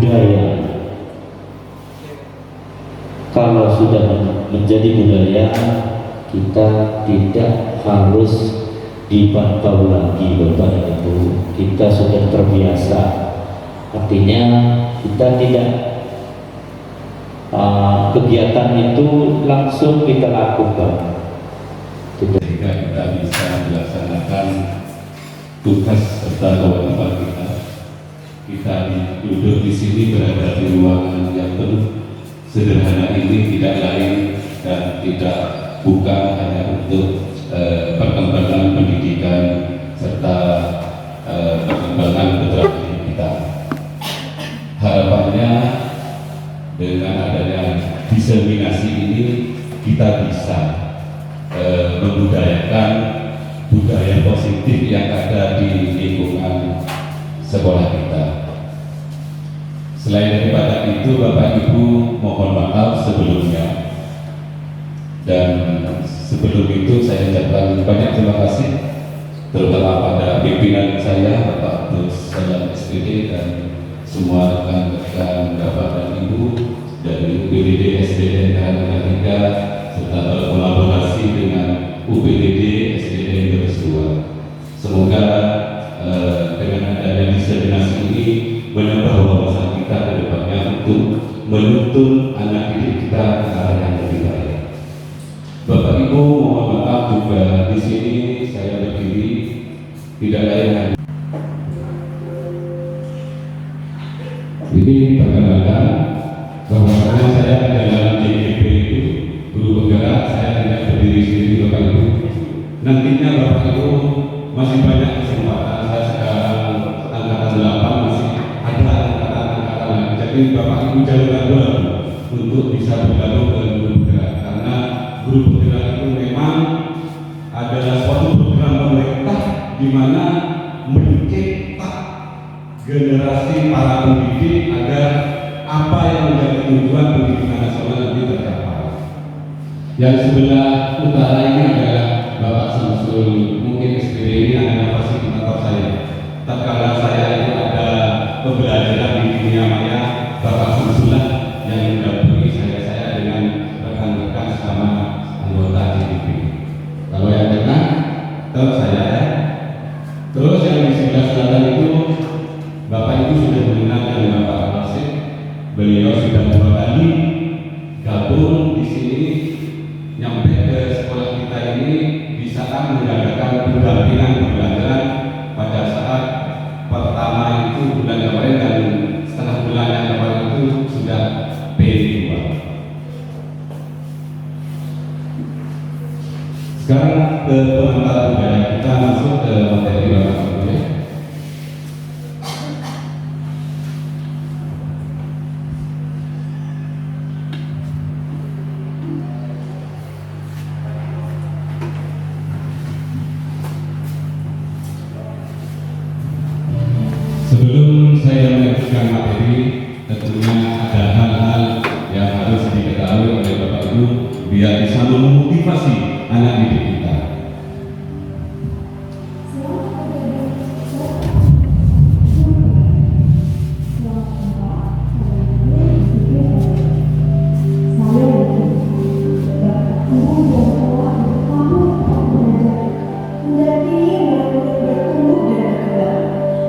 budaya. Kalau sudah menjadi budaya, kita tidak harus dipantau lagi Bapak dan Ibu. Kita sudah terbiasa. Artinya kita tidak kegiatan itu langsung kita lakukan. Sehingga kita bisa melaksanakan tugas serta kewajiban kita. Kita duduk di sini berada di ruangan yang penuh sederhana ini tidak lain dan tidak bukan hanya untuk perkembangan pendidikan serta perkembangan putra putri kita. Harapannya dengan adanya diseminasi ini kita bisa membudayakan budaya positif yang ada di lingkungan sekolah kita. Selain daripada itu, Bapak Ibu mohon maaf sebelumnya, dan sebelum itu saya ucapkan banyak terima kasih terutama pada pimpinan saya Bapak Abdus Salam SPD dan semua rekan-rekan Bapak dan Ibu dari UPDD SDN Karanganyar serta berkolaborasi dengan UPDD SDN Bersua. Semoga dengan adanya diseminasi ini menambah wawasan kita ke depannya untuk menuntun anak didik kita ke arah yang lebih baik. Bapak Ibu mohon maaf juga di sini saya berdiri tidak lain hanya ini perkenalkan bahwa saya dalam JGP itu guru penggerak, saya tidak berdiri sendiri Bapak Ibu. Nantinya Bapak Ibu masih banyak kesempatan. Saya sekarang angkatan 8 masih ada angkatan lain. Jadi Bapak Ibu jangan ragu untuk bisa bergabung dengan guru penggerak, karena guru penggerak itu memang adalah suatu program pemerintah di mana mencetak generasi para pendidik agar apa yang menjadi tujuan pendidikan nasional nanti tercapai. Yang sebelah utara ini adalah Bapak Samsul, mungkin SPD ini adalah fasilitator saya. Tatkala saya itu ada pembelajaran di dunia maya, Bapak Samsulah yang mendampingi saya dengan rekan-rekan sama anggota JDP. Kalau yang tengah, tetap saya ya. Terus yang di sebelah selatan itu Bapak Ibu sudah mengenal dengan Bapak Rasid. Beliau sudah 2 kali gabung di sini, nyampe ke sekolah kita ini bisa mengadakan pendampingan pembelajaran pada saat pertama itu bulan kemarin, dan setengah bulan yang kemarin itu sudah P2. Sekarang ke pengantar budaya, kita masuk ke materi Bapak Ibu ya. Sebelum saya melanjutkan materi, tentunya ada hal-hal yang harus diketahui oleh Bapak Ibu biar bisa memotivasi anak didik kita.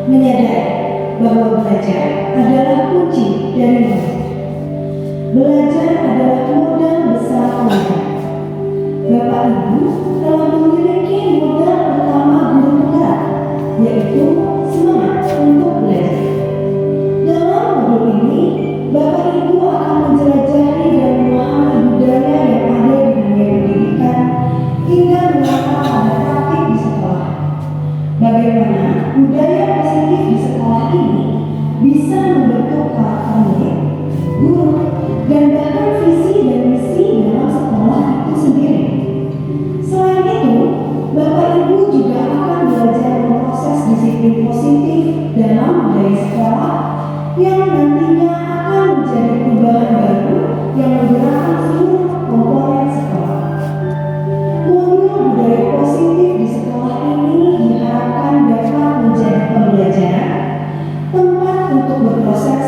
Menyadari bahwa belajar adalah kunci dari belajar. Belajar adalah modal besar belajar. Bapak Ibu telah memiliki modal utama guru penggerak, yaitu semangat untuk belajar. Dalam modul ini, Bapak Ibu akan menjelajahi dan memahami budaya yang ada di dunia pendidikan hingga mengapa ada praktik di sekolah. Bagaimana budaya positif di sekolah ini bisa membentuk karakter murid, guru, dan bahkan visi dan misi dalam sekolah itu sendiri. Selain itu, Bapak Ibu juga akan belajar memproses disiplin positif dalam budaya sekolah yang nantinya akan menjadi perubahan baru yang menggerakkan seluruh komponen sekolah. Modul budaya positif di sekolah ini diharapkan dapat menjadi pembelajaran, tempat untuk berproses,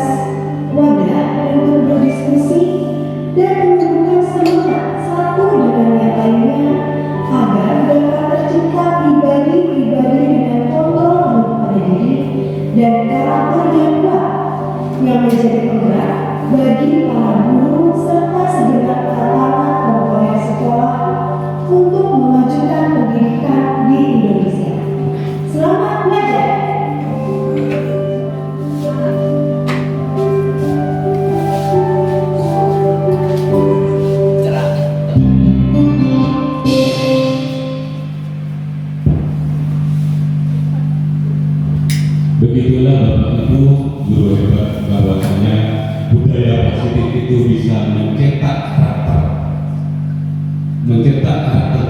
bisa mencetak karakter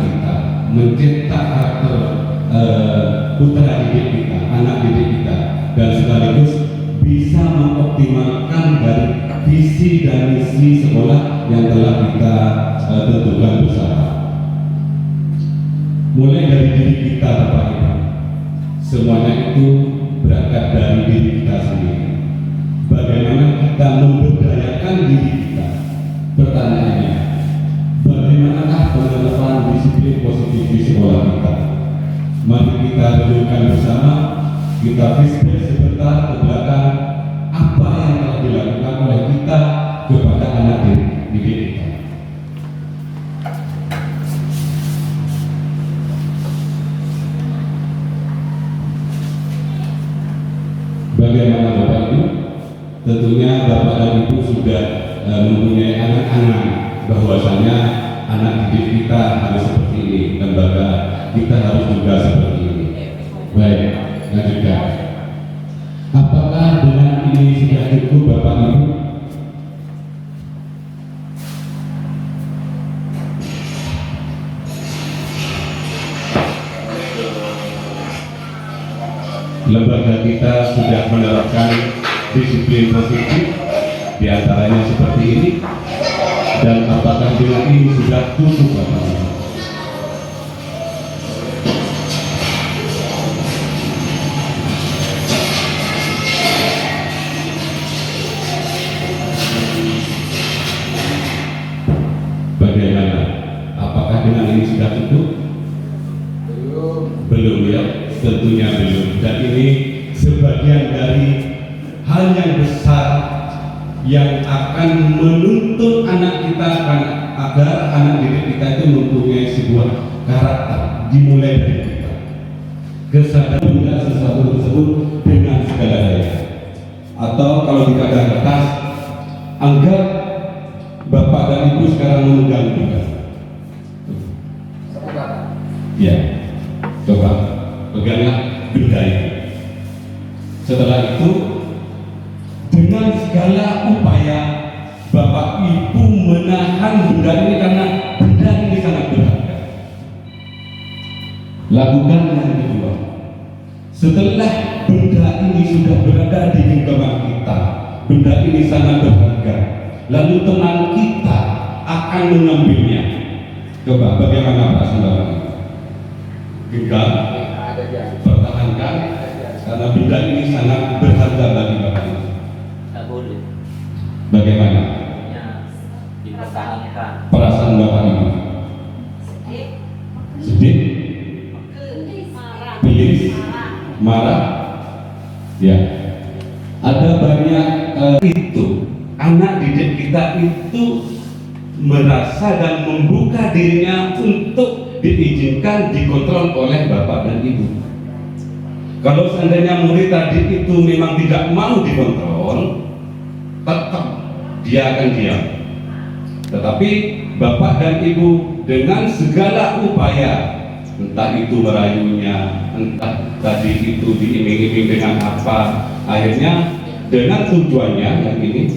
kita, mencetak karakter putra didik kita, anak didik kita, dan sekaligus bisa mengoptimalkan dari visi dan misi sekolah yang telah kita tentukan bersama. Mulai dari diri kita, Bapak Ibu, semuanya itu berangkat dari diri kita sendiri. Bagaimana kita memberdayakan diri kita? Pertanyaannya, bagaimanakah penerapan disiplin positif di sekolah kita? Mari kita renungkan bersama, kita flashback sebentar ke belakang apa yang telah dilakukan oleh kita kepada anak didik kita. Bagaimana Bapak Ibu? Tentunya Bapak dan Ibu sudah mempunyai anak-anak, bahwasanya anak didik kita harus seperti ini, lembaga kita harus juga seperti ini. Baik, lanjutkan. Apakah dengan ini sudah cukup Bapak Ibu? Lembaga kita sudah menerapkan disiplin positif, diantaranya seperti ini, dan apakah dengan ini sudah cukup Bapak Ibu? Bagaimana? Apakah dengan ini sudah cukup? Belum ya, tentunya belum. Dan ini sebagian dari hal yang besar yang akan menuntut anak kita agar anak didik kita itu mempunyai sebuah karakter, dimulai dari kita. Kesadaran melihat sesuatu tersebut dengan segala daya. Atau kalau di kertas, anggap Bapak dan Ibu sekarang memegang juga. Ya, coba peganglah benda itu. Setelah itu, dengan segala upaya Bapak Ibu menahan benda ini karena benda ini sangat berharga. Lakukan yang kedua. Setelah benda ini sudah berada di genggaman kita, benda ini sangat berharga, lalu teman kita akan mengambilnya. Coba bagaimana perasaan Bapak? Genggam, pertahankan, karena benda ini sangat berharga bagi Bapak Ibu. Tidak boleh. Bagaimana? Ya, dipertahankan. Perasaan Bapak Ibu? Sedih? Gelis? Marah? Ya. Ada banyak itu anak didik kita itu merasa dan membuka dirinya untuk diizinkan dikontrol oleh Bapak dan Ibu. Kalau seandainya murid tadi itu memang tidak mau dikontrol, tetap dia akan diam. Tetapi Bapak dan Ibu dengan segala upaya, entah itu merayunya, entah tadi itu diiming-iming dengan apa, akhirnya dengan tujuannya yang ini,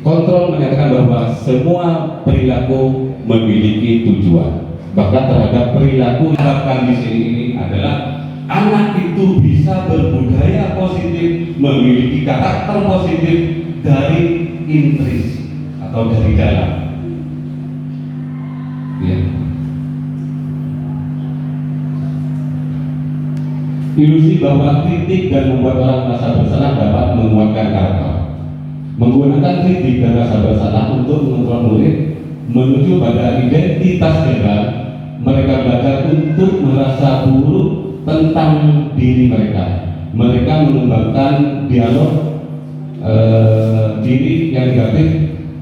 kontrol menyatakan bahwa semua perilaku memiliki tujuan. Bahkan terhadap perilaku yang harapkan di sini ini adalah anak itu bisa berbudaya positif, memiliki karakter positif dari intris atau dari dalam. Ya. Ilusi bahwa kritik dan membuat orang merasa bersalah dapat menguatkan karakter. Menggunakan kritik dan rasa bersalah untuk mengontrol murid menuju pada identitas gagal, mereka belajar untuk merasa buruk tentang diri mereka. Mereka mengembangkan dialog diri yang negatif.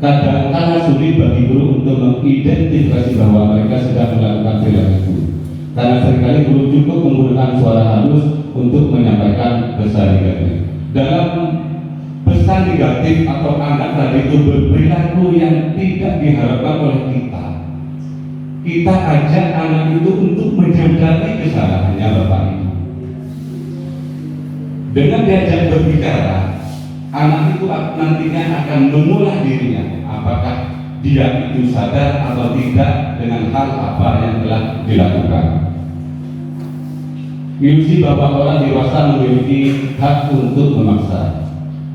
Kadang-kadang sulit bagi guru untuk mengidentifikasi bahwa mereka sedang melakukan perilaku, karena seringkali guru cukup menggunakan suara halus untuk menyampaikan pesan negatif. Dalam pesan negatif atau anak tadi itu berperilaku yang tidak diharapkan oleh kita ajak anak itu untuk menyadari kesalahannya Bapak Ibu. Dengan diajak berbicara, anak itu nantinya akan mengolah dirinya, apakah dia itu sadar atau tidak dengan hal apa yang telah dilakukan. Ilusi bahwa orang dewasa memiliki hak untuk memaksa.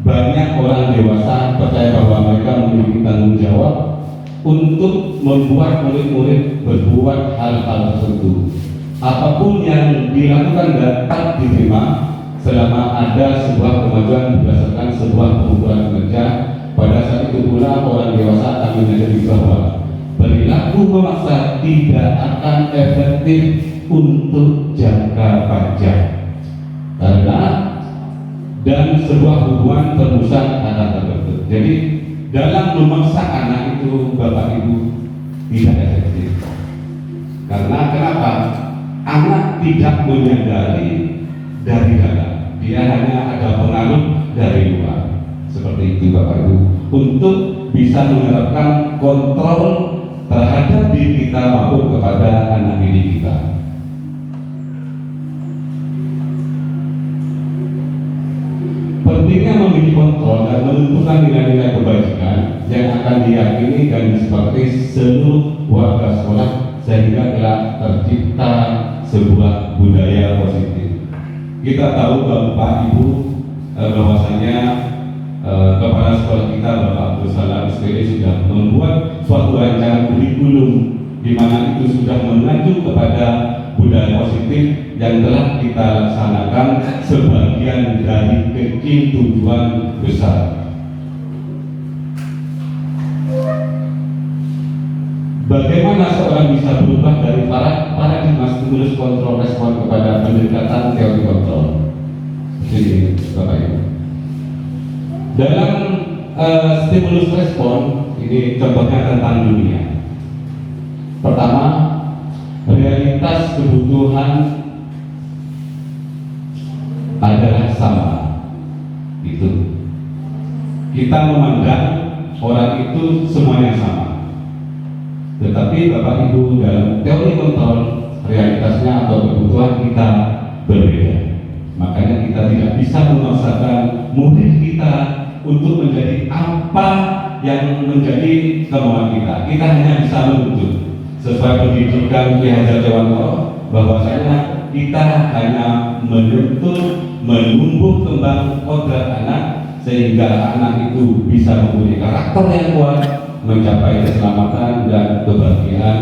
Banyak orang dewasa percaya bahwa mereka memiliki tanggung jawab untuk membuat murid-murid berbuat hal-hal tertentu. Apapun yang dilakukan dapat diterima selama ada sebuah kemajuan berdasarkan sebuah pengukuran kerja. Pada saat itu pula orang dewasa akan menyadari bahwa perilaku memaksa tidak akan efektif untuk jangka panjang, karena dan sebuah hubungan terpusat akan terbentuk. Jadi dalam memaksa anak itu, Bapak Ibu, tidak efektif. Karena kenapa? Anak tidak menyadari dari dalam, dia hanya ada pengaruh dari luar. Seperti itu Bapak Ibu, untuk bisa menerapkan kontrol terhadap diri kita maupun kepada anak didik kita. Pentingnya memiliki kontrol dan menentukan nilai-nilai kebajikan yang akan diyakini dan disepakati seluruh warga sekolah sehingga telah tercipta sebuah budaya positif. Kita tahu Bapak Ibu bahwasanya kepala sekolah kita Bapak Abdul Salam SPD sudah membuat suatu rancangan kurikulum di mana itu sudah mengacu kepada budaya positif yang telah kita laksanakan sebagian dari kecil tujuan besar. Bagaimana seorang bisa berubah dari paradigma stimulus kontrol respon kepada pendekatan teori kontrol? Jadi Bapak Ibu, dalam stimulus respon ini contohnya tentang dunia. Pertama, realitas kebutuhan adalah sama. Itu kita memandang orang itu semuanya sama. Tetapi Bapak Ibu, dalam teori kontrol realitasnya atau kebutuhan kita berbeda. Makanya kita tidak bisa memaksakan murid kita untuk menjadi apa yang menjadi kemauan kita. Kita hanya bisa menuntut sesuai pendidikan Ki Hajar Dewantara, bahwasanya kita hanya menuntut menumbuh kembang kodrat anak sehingga anak itu bisa mempunyai karakter yang kuat, mencapai keselamatan dan kebahagiaan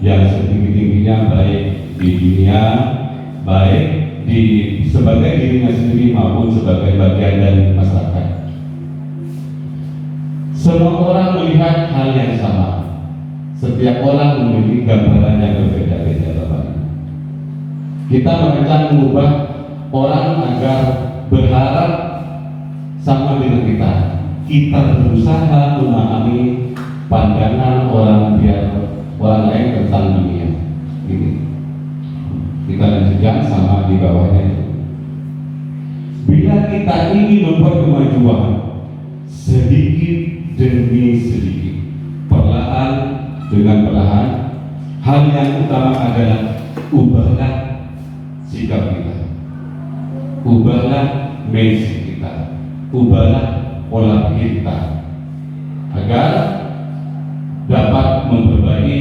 yang setinggi-tingginya baik di dunia, baik di sebagai dirinya sendiri maupun sebagai bagian dari masyarakat. Semua orang melihat hal yang sama. Setiap orang memiliki gambaran yang berbeda-beda, Bapak. Kita merancang mengubah orang agar berharap sama dengan kita. Kita berusaha memahami pandangan orang lain tentang dunia. Gitu. Kita lanjutkan sama di bawahnya itu. Bila kita ingin membuat kemajuan sedikit demi sedikit, perlahan dengan perlahan, hal yang utama adalah ubahlah sikap kita, ubahlah mindset kita, ubahlah pola pikir kita, agar dapat memperbaiki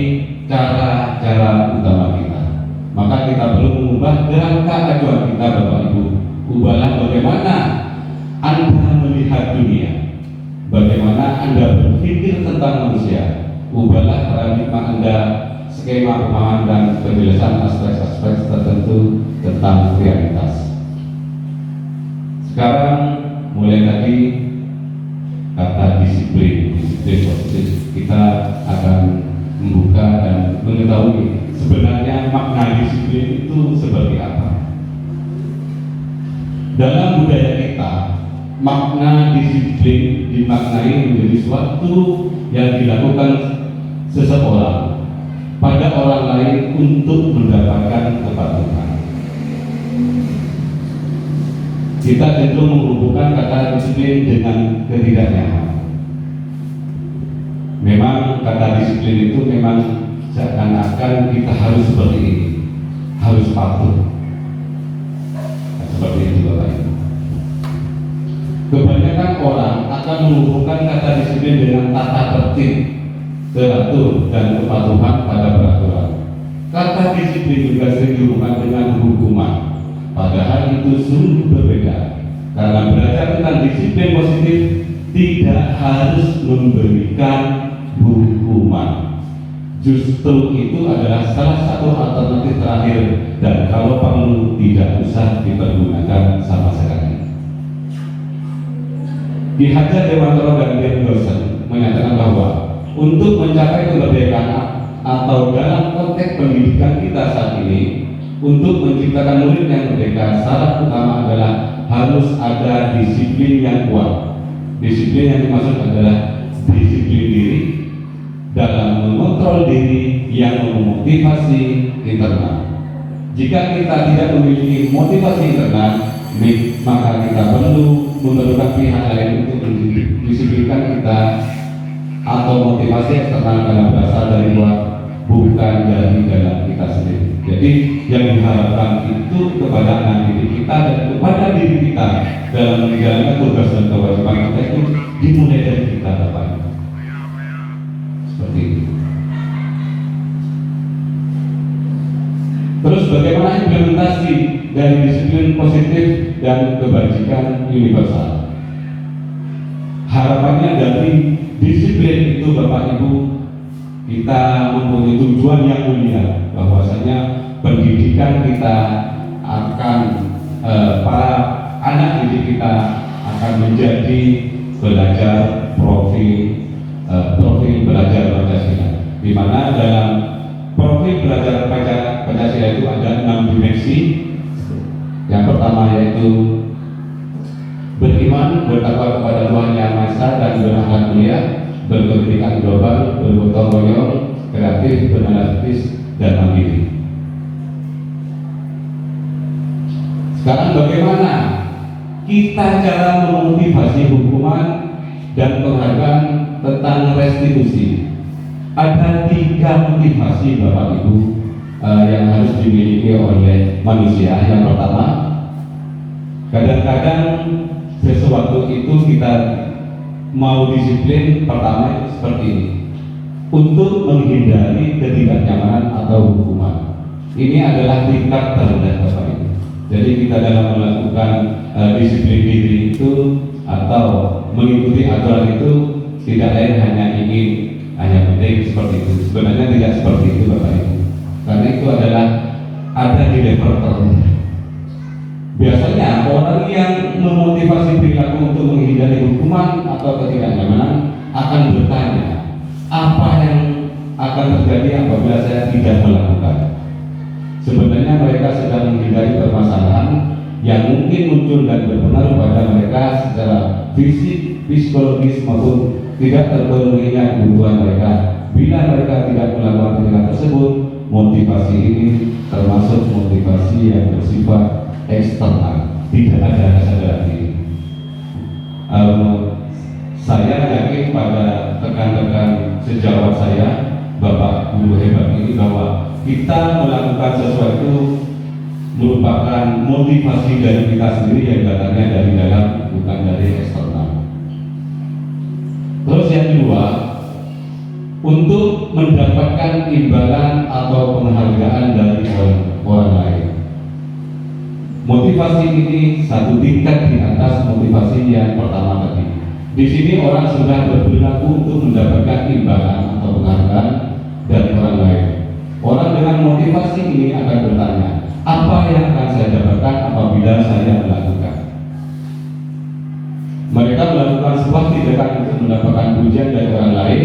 cara-cara utama kita. Maka kita perlu mengubah kerangka acuan kita, Bapak Ibu. Ubahlah bagaimana Anda melihat dunia, bagaimana Anda berpikir tentang manusia. Ubahlah paradigma Anda, skema pemahaman dan penjelasan aspek-aspek tertentu tentang realitas. Sekarang mulai tadi kata disiplin positif, kita akan membuka dan mengetahui sebenarnya makna disiplin itu seperti apa. Dalam budaya kita, makna disiplin dimaknai menjadi suatu yang dilakukan seseorang pada orang lain untuk mendapatkan kepatuhan. Kita cenderung menghubungkan kata disiplin dengan ketidaknyamanan. Memang kata disiplin itu memang seakan-akan kita harus seperti ini, harus patuh. Seperti itu Bapak Ibu. Kebanyakan orang akan menghubungkan kata disiplin dengan tata tertib, teratur, dan kepatuhan pada peraturan. Kata disiplin juga sering dihubungkan dengan hukuman, padahal itu sungguh berbeda. Karena belajar tentang disiplin positif tidak harus memberikan hukuman. Justru itu adalah salah satu alternatif terakhir, dan kalau perlu tidak usah dipergunakan sama sekali. Ki Hajar Dewantara dan Ben Golson menyatakan bahwa untuk mencapai kemerdekaan atau dalam konteks pendidikan kita saat ini, untuk menciptakan murid yang merdeka, syarat utama adalah harus ada disiplin yang kuat. Disiplin yang dimaksud adalah disiplin diri dalam mengontrol diri yang memotivasi internal. Jika kita tidak memiliki motivasi internal, maka kita perlu memerlukan pihak lain untuk mendisiplinkan kita, atau motivasi eksternal karena berasal dari luar, bukan dari dalam kita sendiri. Jadi yang diharapkan itu kepada anak didik kita dan kepada diri kita dalam menjalankan tugas dan kewajiban kita itu dimulai dari kita, Bapak. Seperti itu. Terus bagaimana implementasi dari disiplin positif dan kebajikan universal? Harapannya dari disiplin itu, Bapak Ibu, kita mempunyai tujuan yang mulia, bahwasanya pendidikan kita akan para anak didik kita akan menjadi belajar profil belajar Pancasila, di mana dalam profil belajar Pancasila itu ada 6 dimensi. Yang pertama yaitu beriman, bertakwa kepada Tuhan Yang Maha Esa dan berakhlak mulia, berpendidikan global, bergotong royong, kreatif, beranalitis, dan mandiri. Sekarang bagaimana kita cara memotivasi hukuman dan penghargaan tentang restitusi? Ada 3 motivasi, Bapak Ibu, yang harus dimiliki oleh manusia. Yang pertama, kadang-kadang sesuatu itu kita mau disiplin, pertama seperti ini, untuk menghindari ketidaknyamanan atau hukuman. Ini adalah tingkat terendah, Bapak Ibu. Jadi kita dalam melakukan disiplin diri itu atau mengikuti aturan itu tidak lain hanya penting seperti itu. Sebenarnya tidak seperti itu, Bapak Ibu, karena itu adalah ada di level terendah. Biasanya orang yang memotivasi perilaku untuk menghindari hukuman atau ketidaknyamanan akan bertanya, apa yang akan terjadi apabila saya tidak melakukan? Sebenarnya mereka sedang menghindari permasalahan yang mungkin muncul dan berpengaruh pada mereka secara fisik, psikologis maupun tidak terpenuhinya kebutuhan mereka. Bila mereka tidak melakukan tindakan tersebut, motivasi ini termasuk motivasi yang bersifat eksternal, tidak ada kesadaran diri. Saya yakin pada rekan-rekan sejawat saya, Bapak Guru hebat ini, bahwa kita melakukan sesuatu merupakan motivasi dari kita sendiri yang datangnya dari dalam, bukan dari eksternal. Terus yang kedua, untuk mendapatkan imbalan atau penghargaan dari orang lain. Motivasi ini satu tingkat di atas motivasi yang pertama tadi. Di sini orang sudah berperilaku untuk mendapatkan imbalan atau penghargaan dari orang lain. Orang dengan motivasi ini akan bertanya, apa yang akan saya dapatkan apabila saya melakukan? Mereka melakukan sebuah tindakan untuk mendapatkan pujian dari orang lain.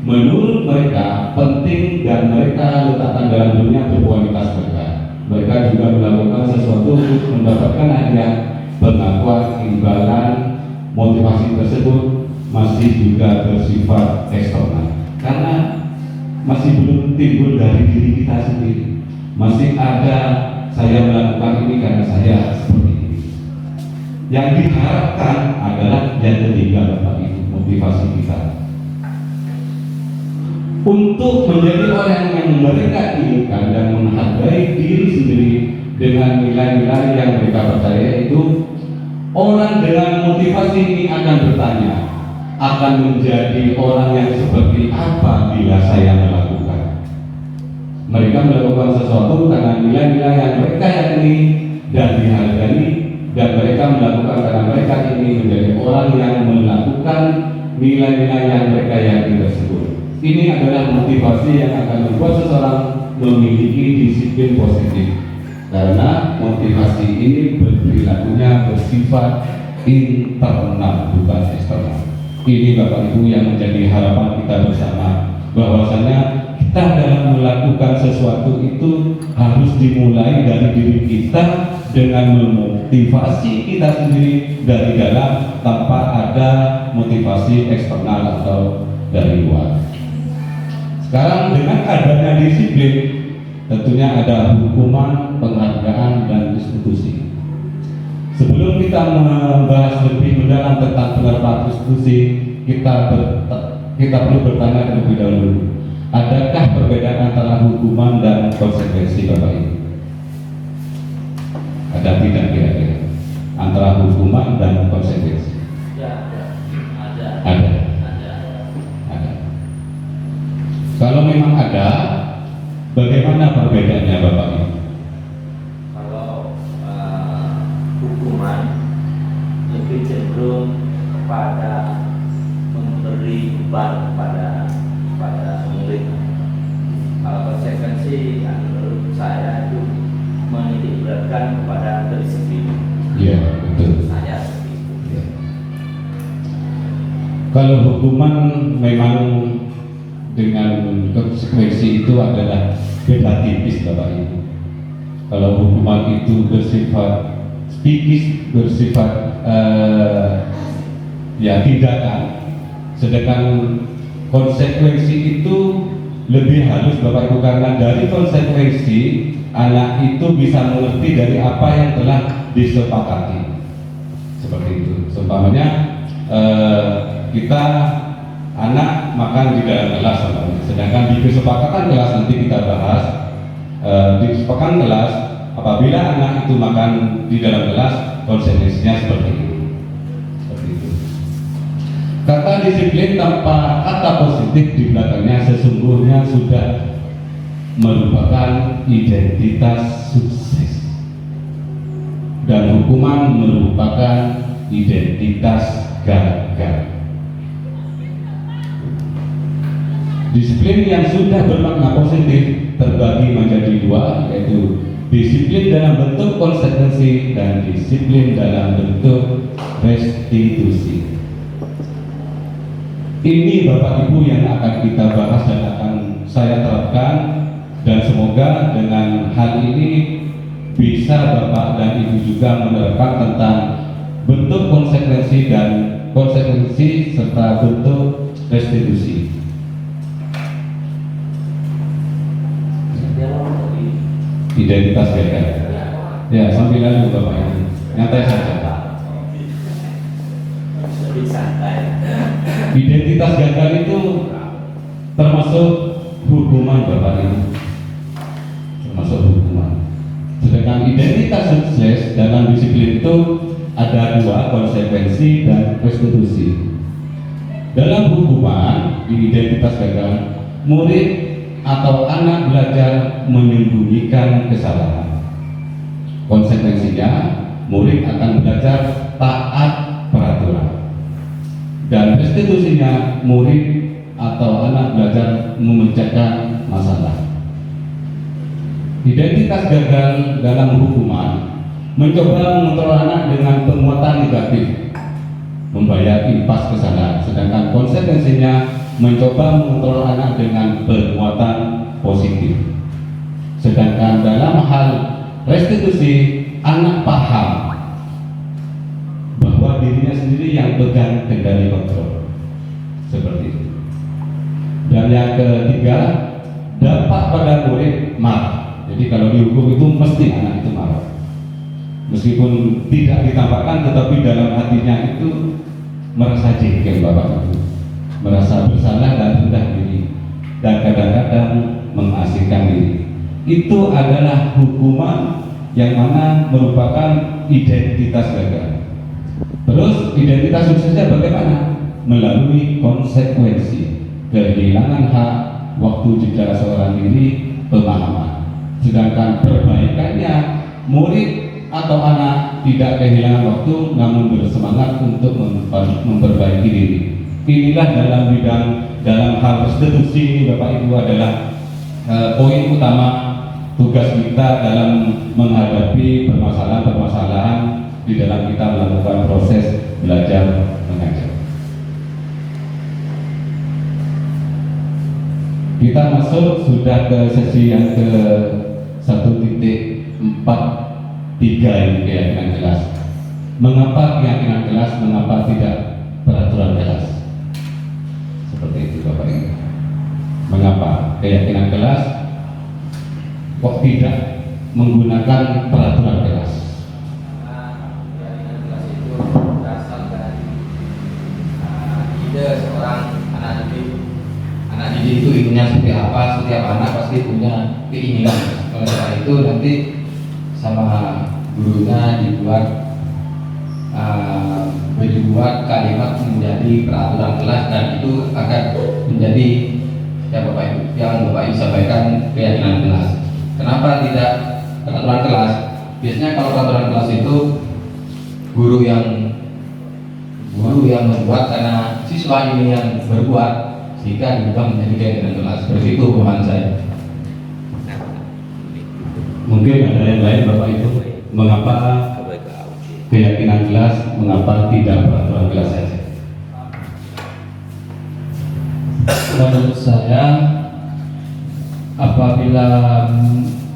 Menurut mereka penting dan mereka letakkan dalam dunia berkualitas mereka. Mereka juga melakukan sesuatu untuk mendapatkan hadiah, pengakuan, imbalan. Motivasi tersebut masih juga bersifat eksternal, karena masih belum timbul dari diri kita sendiri. Masih ada saya melakukan ini karena saya seperti ini. Yang diharapkan adalah yang ketiga, Bapak Ibu, motivasi kita untuk menjadi orang yang mereka inginkan dan menghargai diri sendiri dengan nilai-nilai yang mereka percaya, itu orang dengan motivasi ini akan bertanya, akan menjadi orang yang seperti apa bila saya melakukan. Mereka melakukan sesuatu karena nilai-nilai yang mereka yakini dan dihargai, dan mereka melakukan karena mereka ingin menjadi orang yang melakukan nilai-nilai yang mereka yakini tersebut. Ini adalah motivasi yang akan membuat seseorang memiliki disiplin positif, karena motivasi ini perilakunya bersifat internal bukan eksternal. Ini Bapak Ibu yang menjadi harapan kita bersama, bahwasanya kita dalam melakukan sesuatu itu harus dimulai dari diri kita dengan memotivasi kita sendiri dari dalam tanpa ada motivasi eksternal atau dari luar. Sekarang dengan adanya disiplin, tentunya ada hukuman, penghargaan, dan restitusi. Sebelum kita membahas lebih mendalam tentang penerapan restitusi, kita perlu bertanya terlebih dahulu, adakah perbedaan antara hukuman dan konsekuensi Bapak Ibu? Ada tidak kira-kira antara hukuman dan konsekuensi? Ya, ada. Ada. Ada. Kalau memang ada, bagaimana perbedaannya Bapak Ibu? Kalau hukuman lebih cenderung kepada memberi beban kepada murid. Kalau konsekuensi yang menurut saya itu menitik beratkan kepada kedisiplinan. Iya, betul. Saya seperti itu. Ya. Kalau hukuman memang dengan konsekuensi itu adalah beda tipis Bapak Ibu. Kalau hukuman itu bersifat psikis, bersifat tindakan, sedangkan konsekuensi itu lebih halus Bapak Ibu, karena dari konsekuensi anak itu bisa mengerti dari apa yang telah disepakati. Seperti itu. Seumpamanya kita anak makan di dalam kelas, sedangkan di kesepakatan kelas nanti kita bahas di kesepakatan kelas, apabila anak itu makan di dalam kelas, konsekuensinya seperti itu. Seperti itu. Kata disiplin tanpa kata positif di belakangnya sesungguhnya sudah merupakan identitas sukses, dan hukuman merupakan identitas gagal. Disiplin yang sudah bermakna positif terbagi menjadi dua, yaitu disiplin dalam bentuk konsekuensi dan disiplin dalam bentuk restitusi. Ini Bapak Ibu yang akan kita bahas dan akan saya terapkan, dan semoga dengan hal ini bisa Bapak dan Ibu juga menerapkan tentang bentuk konsekuensi dan konsekuensi serta bentuk restitusi. Identitas gagal. Ya, sambil lalu Bapak Ibu, nyantai saja. Lebih santai. Identitas gagal itu termasuk hukuman Bapak Ibu, termasuk hukuman. Sedangkan identitas sukses dalam disiplin itu ada dua, konsekuensi dan restitusi. Dalam hukuman di identitas gagal, murid atau anak belajar menyembunyikan kesalahan. Konsekuensinya, murid akan belajar taat peraturan. Dan restitusinya, murid atau anak belajar memecahkan masalah. Identitas gagal dalam hukuman mencoba mengontrol anak dengan penguatan negatif, membayar impas kesalahan, sedangkan konsekuensinya mencoba mengontrol anak dengan penguatan positif. Sedangkan dalam hal restitusi, anak paham bahwa dirinya sendiri yang pegang kendali kontrol. Seperti itu. Dan yang ketiga, dampak pada murid marah. Jadi kalau dihukum itu mesti anak itu marah. Meskipun tidak ditampakkan, tetapi dalam hatinya itu merasa jengkel Bapak Ibu, merasa bersalah dan rendah diri, dan kadang-kadang mengasingkan diri. Itu adalah hukuman yang mana merupakan identitas gagal. Terus identitas suksesnya bagaimana? Melalui konsekuensi kehilangan hak, waktu jeda seorang diri, pemahaman. Sedangkan perbaikannya, murid atau anak tidak kehilangan waktu namun bersemangat untuk memperbaiki diri. Inilah dalam hal restitusi ini Bapak Ibu adalah poin utama tugas kita dalam menghadapi permasalahan-permasalahan di dalam kita melakukan proses belajar mengajar. Kita masuk sudah ke sesi yang ke 1.43 ini, keyakinan kelas. Mengapa keyakinan kelas, mengapa tidak peraturan kelas? Seperti itu Bapak Ibu. Mengapa keyakinan kelas kok tidak menggunakan peraturan kelas? Keyakinan kelas itu berasal dari ide seorang anak didik. Anak didik itu inginnya seperti apa? Setiap anak pasti punya keinginan. Oleh karena itu nanti sama gurunya dibuat kalimat menjadi peraturan kelas, dan itu akan menjadi yang Bapak Ibu sampaikan keyakinan kelas. Kenapa tidak peraturan kelas? Biasanya kalau peraturan kelas itu guru yang membuat karena siswa ini yang berbuat, sehingga diubah menjadi keyakinan kelas. Seperti itu pemahaman saya. Mungkin ada yang lain Bapak Ibu, mengapa keyakinan kelas, mengapa tidak peraturan kelas saja? Menurut saya, apabila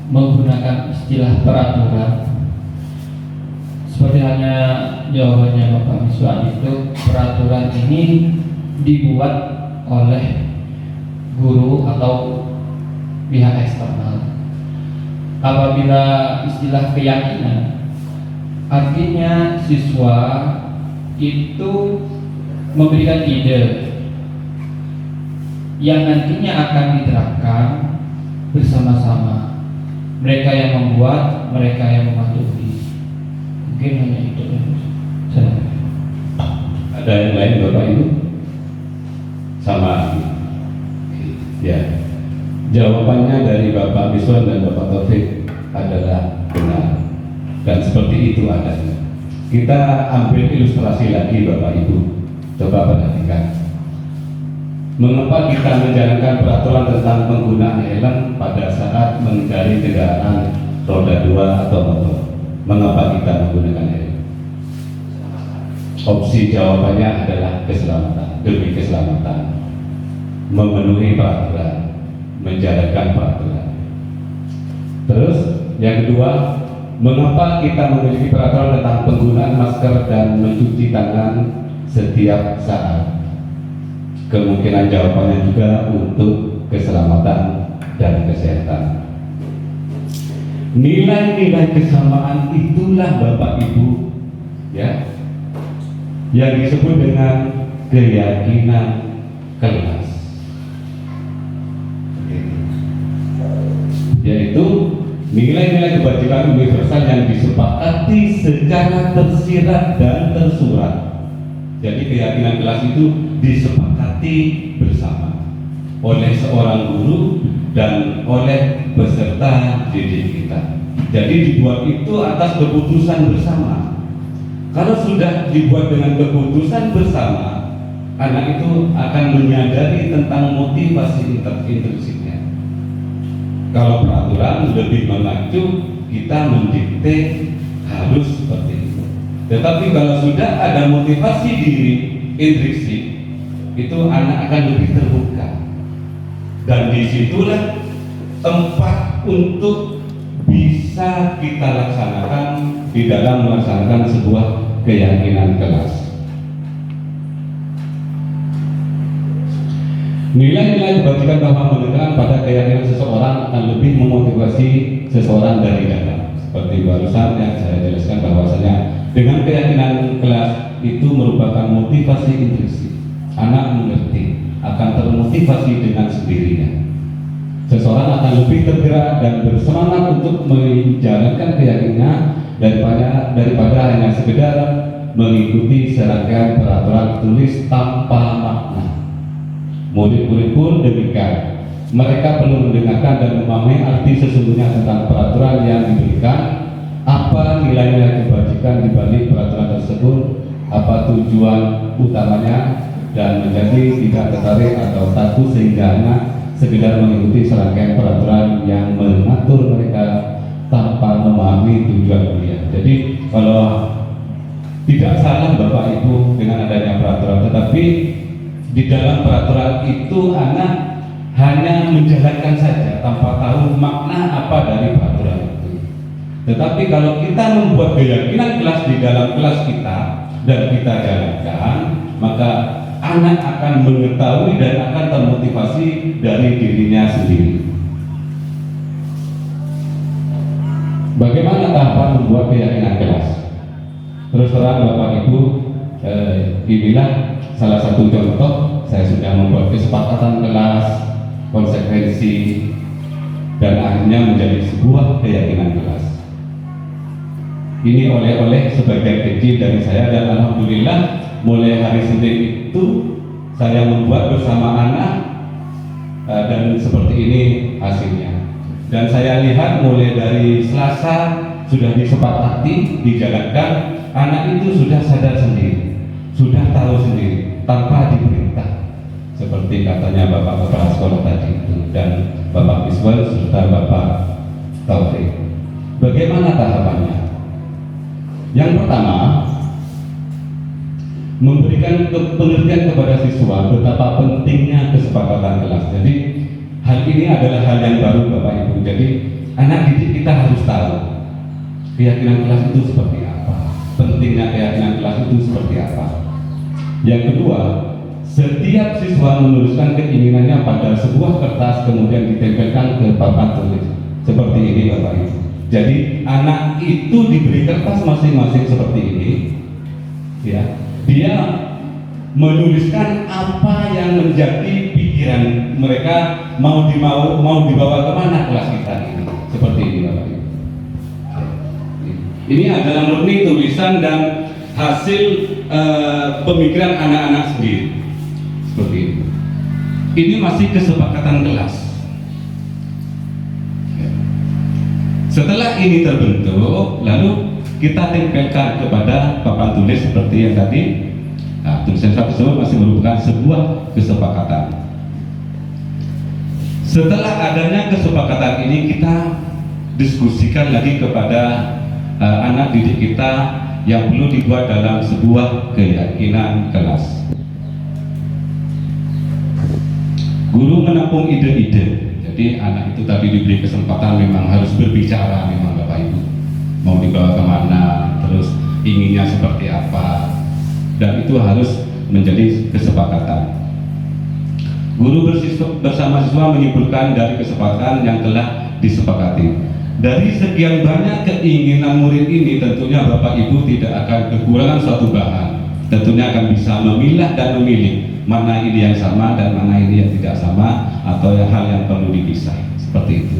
menggunakan istilah peraturan, seperti hanya jawabannya Bapak Miswan itu, peraturan ini dibuat oleh guru atau pihak eksternal. Apabila istilah keyakinan, artinya siswa itu memberikan ide yang nantinya akan diterapkan bersama-sama. Mereka yang membuat, mereka yang mematuhi. Mungkin hanya itu ya. Ada yang lain Bapak Ibu? Sama. Ya. Jawabannya dari Bapak Miswan dan Bapak Taufik adalah benar. Dan seperti itu adanya. Kita ambil ilustrasi lagi Bapak Ibu. Coba perhatikan. Mengapa kita menjalankan peraturan tentang penggunaan helm pada saat mengendarai kendaraan roda 2 atau motor? Mengapa kita menggunakan helm? Opsi jawabannya adalah keselamatan, demi keselamatan, memenuhi peraturan, menjalankan peraturan. Terus yang kedua, mengapa kita memiliki peraturan tentang penggunaan masker dan mencuci tangan setiap saat? Kemungkinan jawabannya juga untuk keselamatan dan kesehatan. Nilai-nilai kesamaan itulah Bapak Ibu, ya, yang disebut dengan keyakinan kelas, yaitu nilai-nilai kebajikan universal yang disepakati secara tersirat dan tersurat. Jadi keyakinan kelas itu disepakati bersama oleh seorang guru dan oleh peserta didik kita. Jadi dibuat itu atas keputusan bersama. Kalau sudah dibuat dengan keputusan bersama, anak itu akan menyadari tentang motivasi intrinsiknya. Kalau peraturan lebih mengacu, kita mendikte harus seperti itu. Tetapi kalau sudah ada motivasi diri intrinsik, itu anak akan lebih terbuka. Dan disitulah tempat untuk bisa kita laksanakan di dalam melaksanakan sebuah keyakinan kelas. Nilai-nilai kebajikan bahwa menekan pada keyakinan seseorang akan lebih memotivasi seseorang dari dalam. Seperti barusan yang saya jelaskan bahwasanya dengan keyakinan kelas itu merupakan motivasi intrinsik. Anak mengerti, akan termotivasi dengan sendirinya. Seseorang akan lebih tergerak dan bersemangat untuk menjalankan keyakinannya daripada hanya sekedar mengikuti serangkaian peraturan tulis tanpa makna. Murid-murid pun demikian. Mereka perlu mendengarkan dan memahami arti sesungguhnya tentang peraturan yang diberikan, apa nilai-nilai kebajikan di balik peraturan tersebut, apa tujuan utamanya, dan menjadi tidak tertarik atau takut sehingga anak sekedar mengikuti serangkaian peraturan yang mengatur mereka tanpa memahami tujuan kuliah. Jadi kalau tidak salah Bapak Ibu dengan adanya peraturan, tetapi di dalam peraturan itu anak hanya menjalankan saja tanpa tahu makna apa dari peraturan itu. Tetapi kalau kita membuat keyakinan kelas di dalam kelas kita dan kita jalankan, maka anak akan mengetahui dan akan termotivasi dari dirinya sendiri. Bagaimana tahapan membuat keyakinan kelas? Terus terang Bapak Ibu, inilah salah satu contoh. Saya sudah membuat kesepakatan kelas, konsekuensi, dan akhirnya menjadi sebuah keyakinan kelas. Ini oleh-oleh sebagian kecil dari saya, dan alhamdulillah mulai hari Senin itu saya membuat bersama anak, dan seperti ini hasilnya. Dan saya lihat mulai dari Selasa sudah disepakati, dijalankan, anak itu sudah sadar sendiri, sudah tahu sendiri tanpa diperintah, seperti katanya Bapak Kepala Sekolah tadi itu dan Bapak Misbah serta Bapak Taufik. Bagaimana tahapannya? Yang pertama, memberikan pengertian kepada siswa betapa pentingnya kesepakatan kelas. Jadi hal ini adalah hal yang baru Bapak Ibu. Jadi anak didik kita harus tahu keyakinan kelas itu seperti apa, pentingnya keyakinan kelas itu seperti apa. Yang kedua, setiap siswa menuliskan keinginannya pada sebuah kertas kemudian ditempelkan ke papan tulis seperti ini Bapak Ibu. Jadi anak itu diberi kertas masing-masing seperti ini, ya. Dia menuliskan apa yang menjadi pikiran mereka, mau dibawa kemana kelas kita ini, seperti ini Bapak Ibu. Ini adalah murni tulisan dan hasil pemikiran anak-anak sendiri, seperti ini. Ini masih kesepakatan kelas. Setelah ini terbentuk, lalu kita tempelkan kepada papan tulis seperti yang tadi. Nah, tulisan tersebut masih merupakan sebuah kesepakatan. Setelah adanya kesepakatan ini, kita diskusikan lagi kepada anak didik kita yang perlu dibuat dalam sebuah keyakinan kelas. Guru menampung ide-ide. Jadi anak itu tadi diberi kesempatan memang harus berbicara, memang Bapak Ibu mau dibawa kemana, terus inginnya seperti apa, dan itu harus menjadi kesepakatan. Guru bersama siswa menyimpulkan dari kesepakatan yang telah disepakati. Dari sekian banyak keinginan murid ini, tentunya Bapak Ibu tidak akan kekurangan suatu bahan. Tentunya akan bisa memilah dan memilih mana ini yang sama dan mana ini yang tidak sama, atau hal yang perlu dipisah, seperti itu.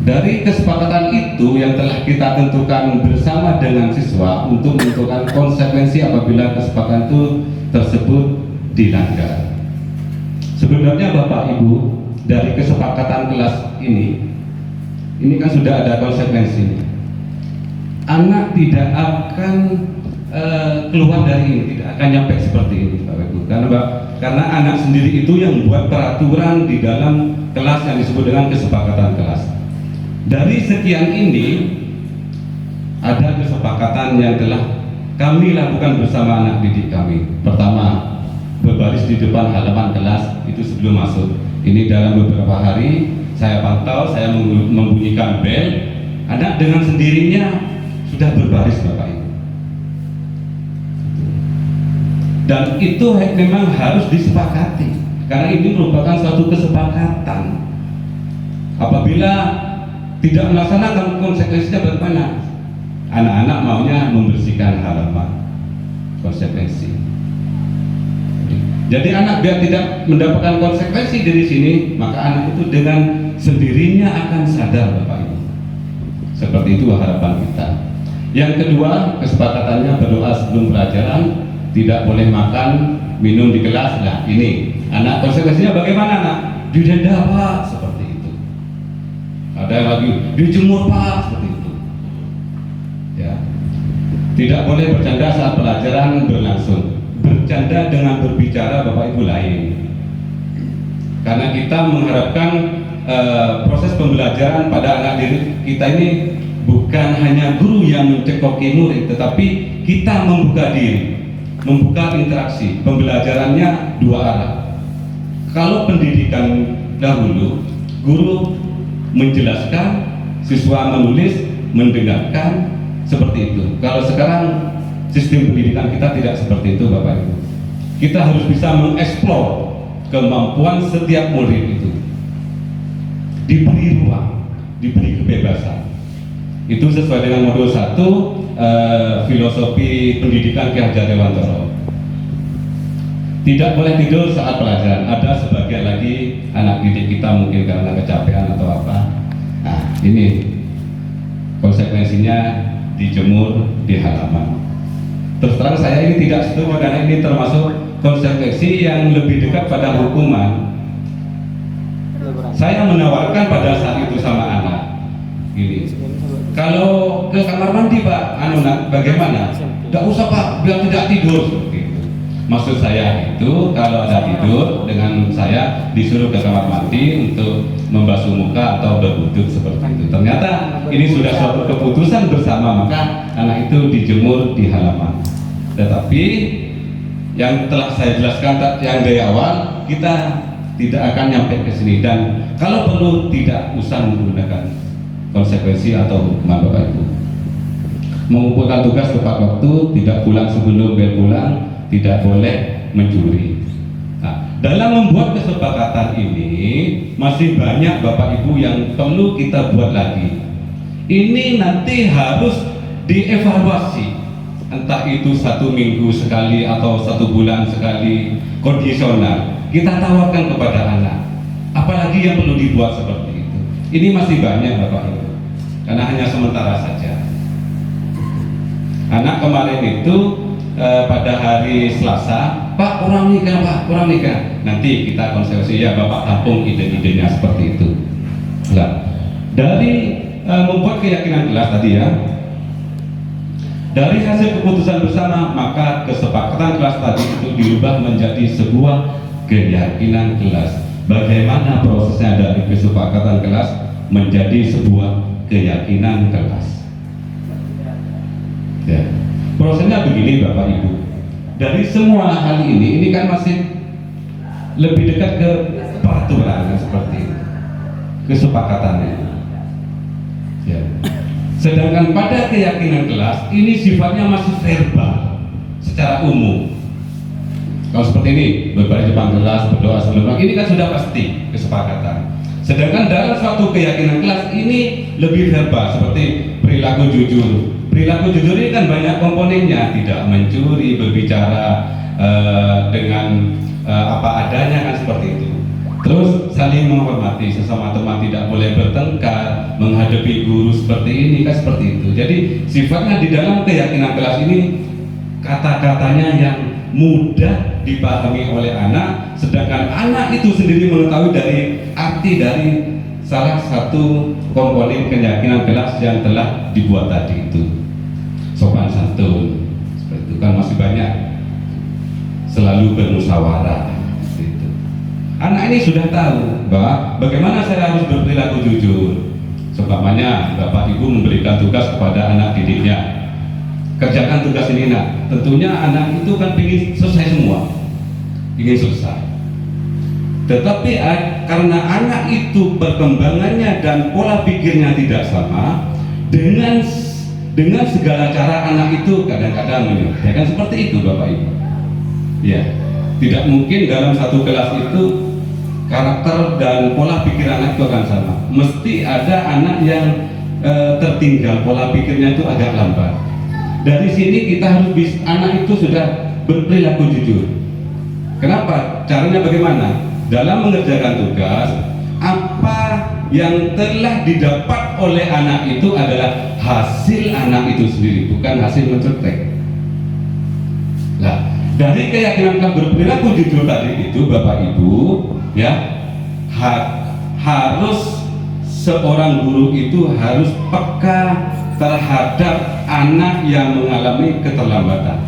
Dari kesepakatan itu yang telah kita tentukan bersama dengan siswa untuk menentukan konsekuensi apabila kesepakatan itu tersebut dilanggar. Sebenarnya Bapak Ibu, dari kesepakatan kelas ini kan sudah ada konsekuensinya. Anak tidak akan keluar dari ini, tidak akan nyampe seperti ini Bapak Ibu. Karena anak sendiri itu yang membuat peraturan di dalam kelas yang disebut dengan kesepakatan kelas. Dari sekian ini ada kesepakatan yang telah kami lakukan bersama anak didik kami. Pertama, berbaris di depan halaman kelas itu sebelum masuk. Ini dalam beberapa hari saya pantau, saya membunyikan bel, anak dengan sendirinya sudah berbaris Bapak Ibu. Dan itu memang harus disepakati, karena ini merupakan suatu kesepakatan. Apabila tidak melaksanakan, konsekuensinya bagaimana? Anak-anak maunya membersihkan halaman, konsekuensi. Jadi anak biar tidak mendapatkan konsekuensi dari sini, maka anak itu dengan sendirinya akan sadar Bapak Ibu. Seperti itu harapan kita. Yang kedua, kesepakatannya berdoa sebelum pelajaran, tidak boleh makan, minum di kelas. Nah ini, anak konsekuensinya bagaimana nak? Didenda Pak, seperti itu. Ada yang lagi, dijemur Pak, seperti itu. Ya. Tidak boleh bercanda saat pelajaran berlangsung. Bercanda dengan berbicara Bapak Ibu lain. Karena kita mengharapkan proses pembelajaran pada anak didik kita ini bukan hanya guru yang mencekoki murid, tetapi kita membuka diri, membuka interaksi. Pembelajarannya dua arah. Kalau pendidikan dahulu, guru menjelaskan, siswa menulis, mendengarkan, seperti itu. Kalau sekarang sistem pendidikan kita tidak seperti itu Bapak Ibu. Kita harus bisa mengeksplor kemampuan setiap murid itu. Diberi ruang, diberi kebebasan. Itu sesuai dengan modul 1 filosofi pendidikan Ki Hajar Dewantara. Tidak boleh tidur saat pelajaran. Ada sebagian lagi anak didik kita mungkin karena kecapean atau apa. Nah, ini konsekuensinya dijemur di halaman. Terus terang saya ini tidak setuju karena ini termasuk konsekuensi yang lebih dekat pada hukuman. Saya menawarkan pada saat itu sama anak gini, kalau ke kamar mandi Pak, bagaimana? Tidak usah Pak, biar tidak tidur. Seperti itu. Maksud saya itu kalau ada tidur dengan saya disuruh ke kamar mandi untuk membasuh muka atau berwudhu seperti itu. Ternyata ini sudah suatu keputusan bersama, maka anak itu dijemur di halaman. Tetapi yang telah saya jelaskan yang dari awal, kita tidak akan nyampe ke sini, dan kalau perlu tidak usah menggunakan konsekuensi atau hukuman Bapak Ibu. Mengumpulkan tugas tepat waktu, tidak pulang sebelum bel pulang, tidak boleh mencuri. Nah, dalam membuat kesepakatan ini masih banyak Bapak Ibu yang perlu kita buat lagi. Ini nanti harus dievaluasi, entah itu 1 minggu sekali atau 1 bulan sekali, kondisional. Kita tawarkan kepada anak, apalagi yang perlu dibuat seperti itu. Ini masih banyak Bapak Ibu, karena hanya sementara saja. Anak kemarin itu pada hari Selasa, Pak kurang nikah Pak, kurang nikah. Nanti kita konsekuensi ya Bapak tampung ide-idenya seperti itu. Nah, dari membuat keyakinan kelas tadi ya, dari hasil keputusan bersama, maka kesepakatan kelas tadi itu diubah menjadi sebuah keyakinan kelas. Bagaimana prosesnya dari kesepakatan kelas menjadi sebuah keyakinan kelas? Ya. Prosesnya begini Bapak Ibu. Dari semua hal ini kan masih lebih dekat ke peraturan seperti itu, kesepakatannya. Ya. Sedangkan pada keyakinan kelas ini sifatnya masih verbal secara umum. Kalau seperti ini, berbaris depan kelas, berdoa sebelum ini kan sudah pasti kesepakatan. Sedangkan dalam suatu keyakinan kelas ini lebih verbal, seperti perilaku jujur. Perilaku jujur ini kan banyak komponennya, tidak mencuri, berbicara dengan apa adanya kan seperti itu. Terus saling menghormati sesama teman, tidak boleh bertengkar, menghadapi guru seperti ini kan seperti itu. Jadi sifatnya di dalam keyakinan kelas ini kata-katanya yang mudah dipahami oleh anak, sedangkan anak itu sendiri mengetahui dari arti dari salah satu komponen keyakinan kelas yang telah dibuat tadi itu. Sopan santun, seperti itu kan masih banyak. Selalu bermusyawarah, seperti itu. Anak ini sudah tahu bahwa bagaimana saya harus berperilaku jujur. Seumpamanya Bapak Ibu memberikan tugas kepada anak didiknya, kerjakan tugas ini nak. Tentunya anak itu kan ingin selesai semua, ingin selesai. Tetapi karena anak itu perkembangannya dan pola pikirnya tidak sama, dengan segala cara anak itu kadang-kadang menyelesaikan seperti itu Bapak Ibu. Ya, tidak mungkin dalam satu kelas itu karakter dan pola pikir anak itu akan sama. Mesti ada anak yang tertinggal, pola pikirnya itu agak lambat. Dari sini kita harus anak itu sudah berperilaku jujur. Kenapa? Caranya bagaimana? Dalam mengerjakan tugas, apa yang telah didapat oleh anak itu adalah hasil anak itu sendiri, bukan hasil mencetek. Nah, dari keyakinan berperilaku jujur tadi itu, Bapak Ibu, ya, harus seorang guru itu harus peka terhadap anak yang mengalami keterlambatan.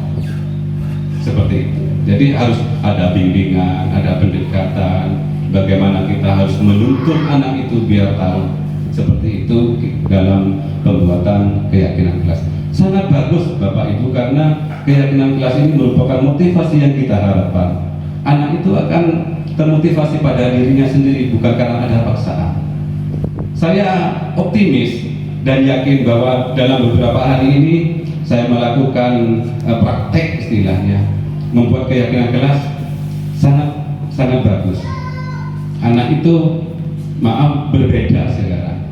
Seperti itu. Jadi harus ada bimbingan, ada pendekatan, bagaimana kita harus menuntun anak itu biar tahu. Seperti itu dalam pembuatan keyakinan kelas. Sangat bagus Bapak Ibu, karena keyakinan kelas ini merupakan motivasi yang kita harapkan. Anak itu akan termotivasi pada dirinya sendiri, bukan karena ada paksaan. Saya optimis dan yakin bahwa dalam beberapa hari ini saya melakukan praktek istilahnya, membuat keyakinan kelas sangat bagus. Anak itu berbeda sekarang,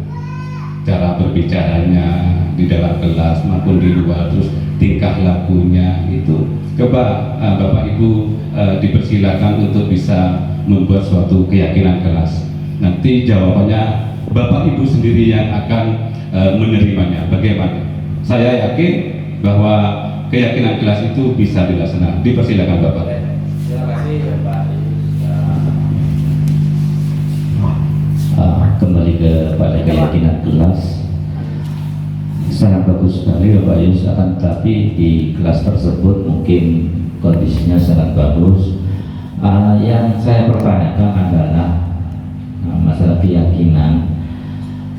cara berbicaranya di dalam kelas maupun di luar, terus tingkah lakunya itu. Coba Bapak Ibu dipersilakan untuk bisa membuat suatu keyakinan kelas. Nanti jawabannya Bapak Ibu sendiri yang akan menerimanya. Bagaimana? Saya yakin bahwa keyakinan kelas itu bisa dilaksanakan. Dipersilakan Bapak. Terima kasih Pak. Kembali kepada keyakinan kelas, sangat bagus sekali Bapak Yus. Akan tetapi di kelas tersebut mungkin kondisinya sangat bagus. Yang saya pertanyakan adalah masalah keyakinan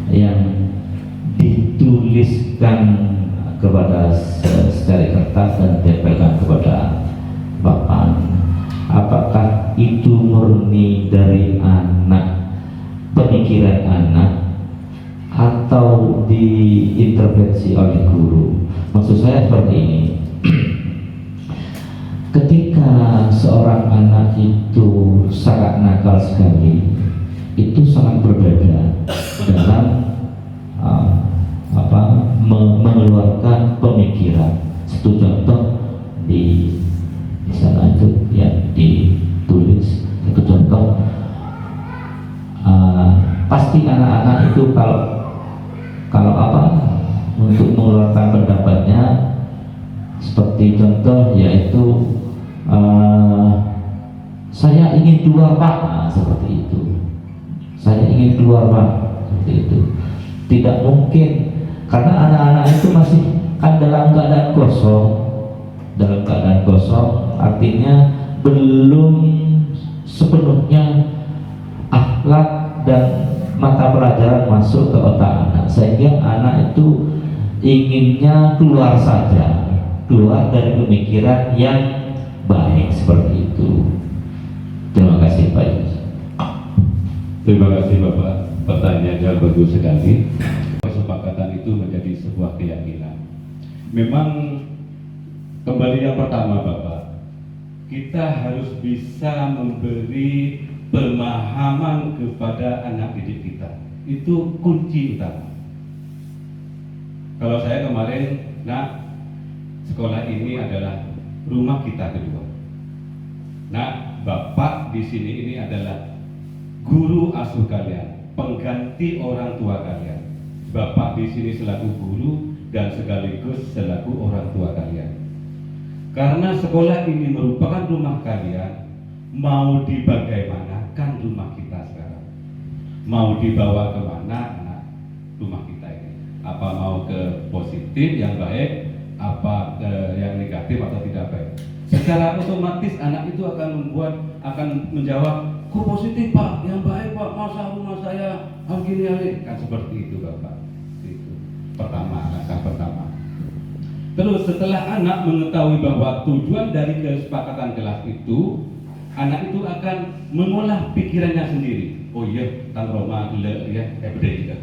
yang dituliskan kepada secari kertas dan ditempelkan kepada Bapak. Apakah itu murni dari anak, pemikiran anak, atau diintervensi oleh guru? Maksud saya seperti ini. Ketika seorang anak itu sangat nakal sekali, itu sangat berbeda dalam mengeluarkan pemikiran. Satu contoh di sana itu yang ditulis, itu contoh. Pasti anak-anak itu kalau untuk mengeluarkan pendapatnya, seperti contoh yaitu saya ingin keluar Pak, seperti itu. Saya ingin keluar Pak, seperti itu. Tidak mungkin, karena anak-anak itu masih kan dalam keadaan kosong. Dalam keadaan kosong artinya belum sepenuhnya akhlak dan mata pelajaran masuk ke otak anak, sehingga anak itu inginnya keluar saja, keluar dari pemikiran yang baik, seperti itu. Terima kasih Pak Yus. Terima kasih Bapak, pertanyaannya bagus sekali. Kesepakatan itu menjadi sebuah keyakinan. Memang kembali yang pertama Bapak, kita harus bisa memberi pemahaman kepada anak didik kita. Itu kunci utama. Kalau saya kemarin, sekolah ini adalah rumah kita kedua. Bapak di sini ini adalah guru asuh kalian, pengganti orang tua kalian. Bapak di sini selaku guru dan sekaligus selaku orang tua kalian. Karena sekolah ini merupakan rumah kalian, mau dibagaimanakan rumah kita sekarang? Mau dibawa kemana rumah kita ini? Apa mau ke positif yang baik, apa ke yang negatif atau tidak baik? Secara otomatis anak itu akan menjawab, kok positif Pak, yang baik Pak, masa rumah saya gini kan, seperti itu Bapak. Itu pertama, langkah pertama. Terus setelah anak mengetahui bahwa tujuan dari kesepakatan kelas itu, anak itu akan mengolah pikirannya sendiri. Oh iya, Tan Roma gila ya, juga.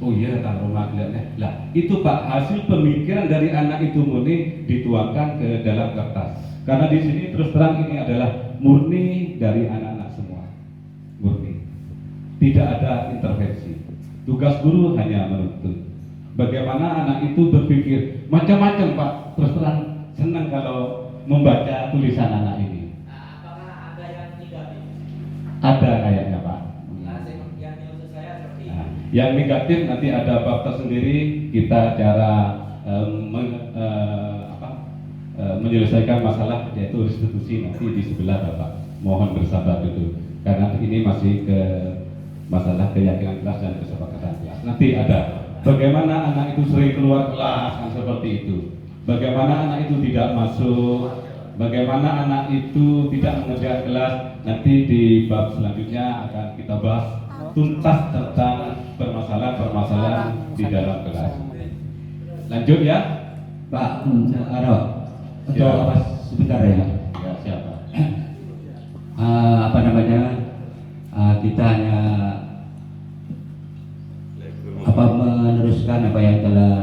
Oh iya, Tan Roma gila. Lah, itu Pak, hasil pemikiran dari anak itu murni dituangkan ke dalam kertas. Karena di sini terus terang ini adalah murni dari anak-anak semua. Murni. Tidak ada intervensi. Tugas guru hanya menuntut. Bagaimana anak itu berpikir macam-macam Pak. Terus terang senang kalau membaca tulisan anak ini. Apakah ada yang negatif? Ada kayaknya Pak. Yang maksud saya Yang negatif nanti ada bab tersendiri, kita cara menyelesaikan masalah yaitu restitusi nanti di sebelah Bapak. Mohon bersabar dulu karena ini masih ke masalah keyakinan kelas dan kesepakatan kelas. Nanti ada bagaimana anak itu sering keluar kelas kan seperti itu. Bagaimana anak itu tidak masuk, bagaimana anak itu tidak mengerjakan kelas. Nanti di bab selanjutnya akan kita bahas tuntas tentang permasalahan-permasalahan di dalam kelas. Lanjut ya, Pak, ada untuk Ya. apa sebentar ya? Ya siapa? Apa namanya? Kita hanya meneruskan apa yang telah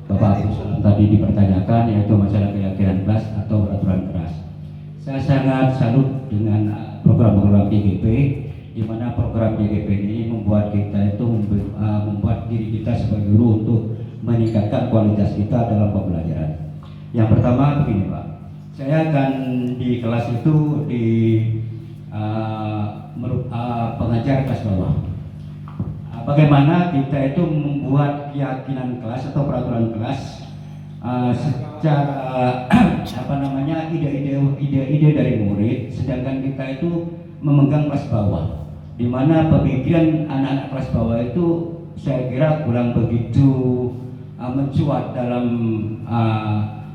Bapak Agus tadi dipertanyakan, yaitu masalah keyakinan kelas atau peraturan kelas. Saya sangat salut dengan program-program JGP, di mana program JGP ini membuat kita itu membuat diri kita sebagai guru untuk meningkatkan kualitas kita dalam pembelajaran. Yang pertama begini Pak, saya akan di kelas itu di pengajar kelas bawah. Bagaimana kita itu membuat keyakinan kelas atau peraturan kelas secara ide-ide dari murid, sedangkan kita itu memegang kelas bawah, di mana pemikiran anak-anak kelas bawah itu saya kira kurang begitu mencuat dalam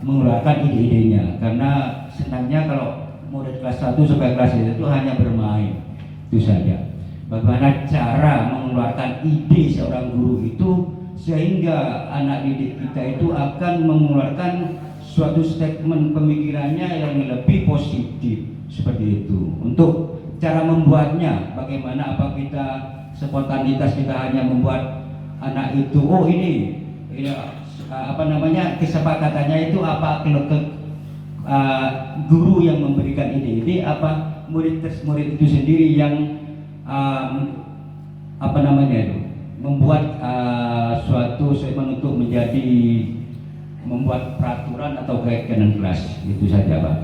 mengeluarkan ide-idenya, karena senangnya kalau murid kelas 1 sampai kelas itu hanya bermain, itu saja. Bagaimana cara mengeluarkan ide seorang guru itu sehingga anak didik kita itu akan mengeluarkan suatu statement pemikirannya yang lebih positif seperti itu. Untuk cara membuatnya, bagaimana, apa kita spontanitas kita hanya membuat anak itu ini kesepakatannya itu apa guru yang memberikan ide-ide, apa murid itu sendiri yang membuat suatu statement untuk membuat peraturan atau keyakinan kelas. Itu saja Pak.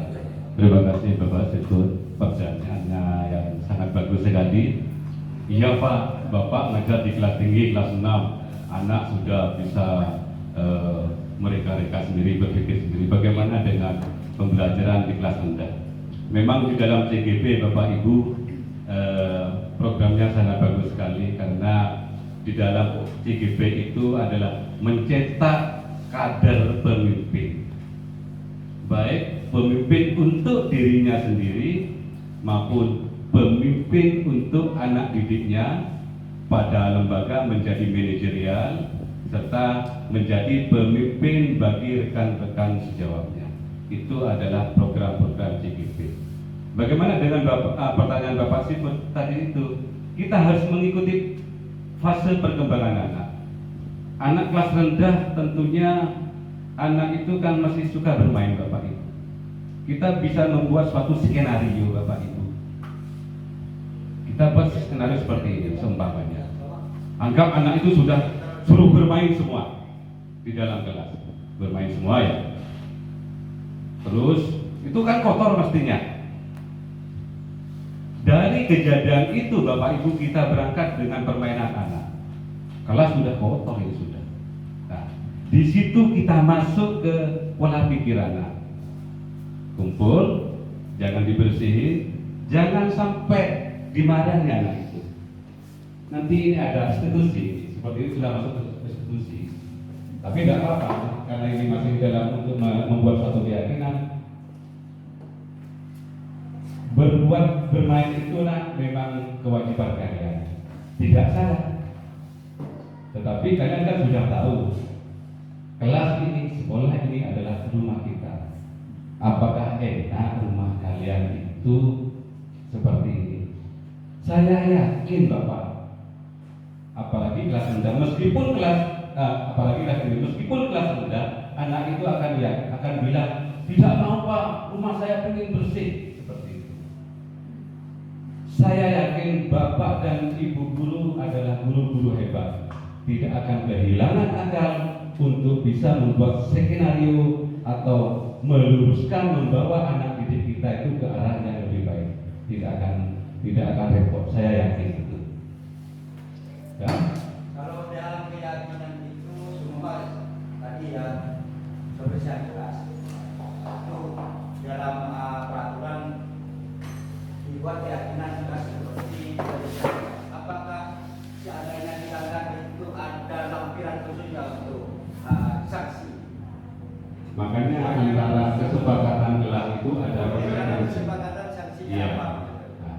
Terima kasih Bapak Sekut, pertanyaannya yang sangat bagus sekali. Iya Pak, Bapak ngajar di kelas tinggi, kelas 6, anak sudah bisa mereka sendiri, berpikir sendiri. Bagaimana dengan pembelajaran di kelas rendah? Memang di dalam CGP Bapak Ibu programnya sangat bagus sekali, karena di dalam CGP itu adalah mencetak kader pemimpin, baik pemimpin untuk dirinya sendiri maupun pemimpin untuk anak didiknya pada lembaga menjadi manajerial serta menjadi pemimpin bagi rekan-rekan sejawatnya. Itu adalah program-program CGP. Bagaimana dengan pertanyaan Bapak Sifut tadi itu? Kita harus mengikuti fase perkembangan anak. Anak kelas rendah tentunya anak itu kan masih suka bermain Bapak Ibu. Kita bisa membuat suatu skenario Bapak Ibu. Kita buat skenario seperti ini, seumpamanya. Anggap anak itu sudah suruh bermain semua di dalam kelas, bermain semua ya. Terus itu kan kotor mestinya. Dari kejadian itu Bapak Ibu kita berangkat dengan permainan anak. Kelas sudah kotor ini sudah. Nah, di situ kita masuk ke pola pikir anak. Kumpul, jangan dibersihin, jangan sampai dimarahi anak itu. Nanti ini ada restitusi, seperti itu sudah masuk ke restitusi. Tapi tidak apa-apa, karena ini masih dalam untuk membuat suatu keyakinan. Bermain itulah memang kewajiban kalian, tidak salah. Tetapi kalian kan sudah tahu kelas ini, sekolah ini adalah rumah kita. Apakah enak rumah kalian itu seperti ini? Saya yakin Bapak, apalagi kelas rendah, meskipun kelas rendah, anak itu akan bilang, tidak mau Pak, rumah saya ingin bersih. Saya yakin Bapak dan Ibu guru adalah guru-guru hebat, tidak akan kehilangan akal untuk bisa membuat skenario atau meluruskan, membawa anak didik kita itu ke arah yang lebih baik. Tidak akan repot, saya yakin itu. Ya? Kalau yang kebersihan kelas itu dalam peraturan dibuat keyakinan kelas seperti kebersihan kelas. Apakah seandainya dilanggar itu ada lampiran khususnya untuk sanksi? Makanya antara kesepakatan kelas itu ada Kesepakatan sanksinya Iya. apa? Nah,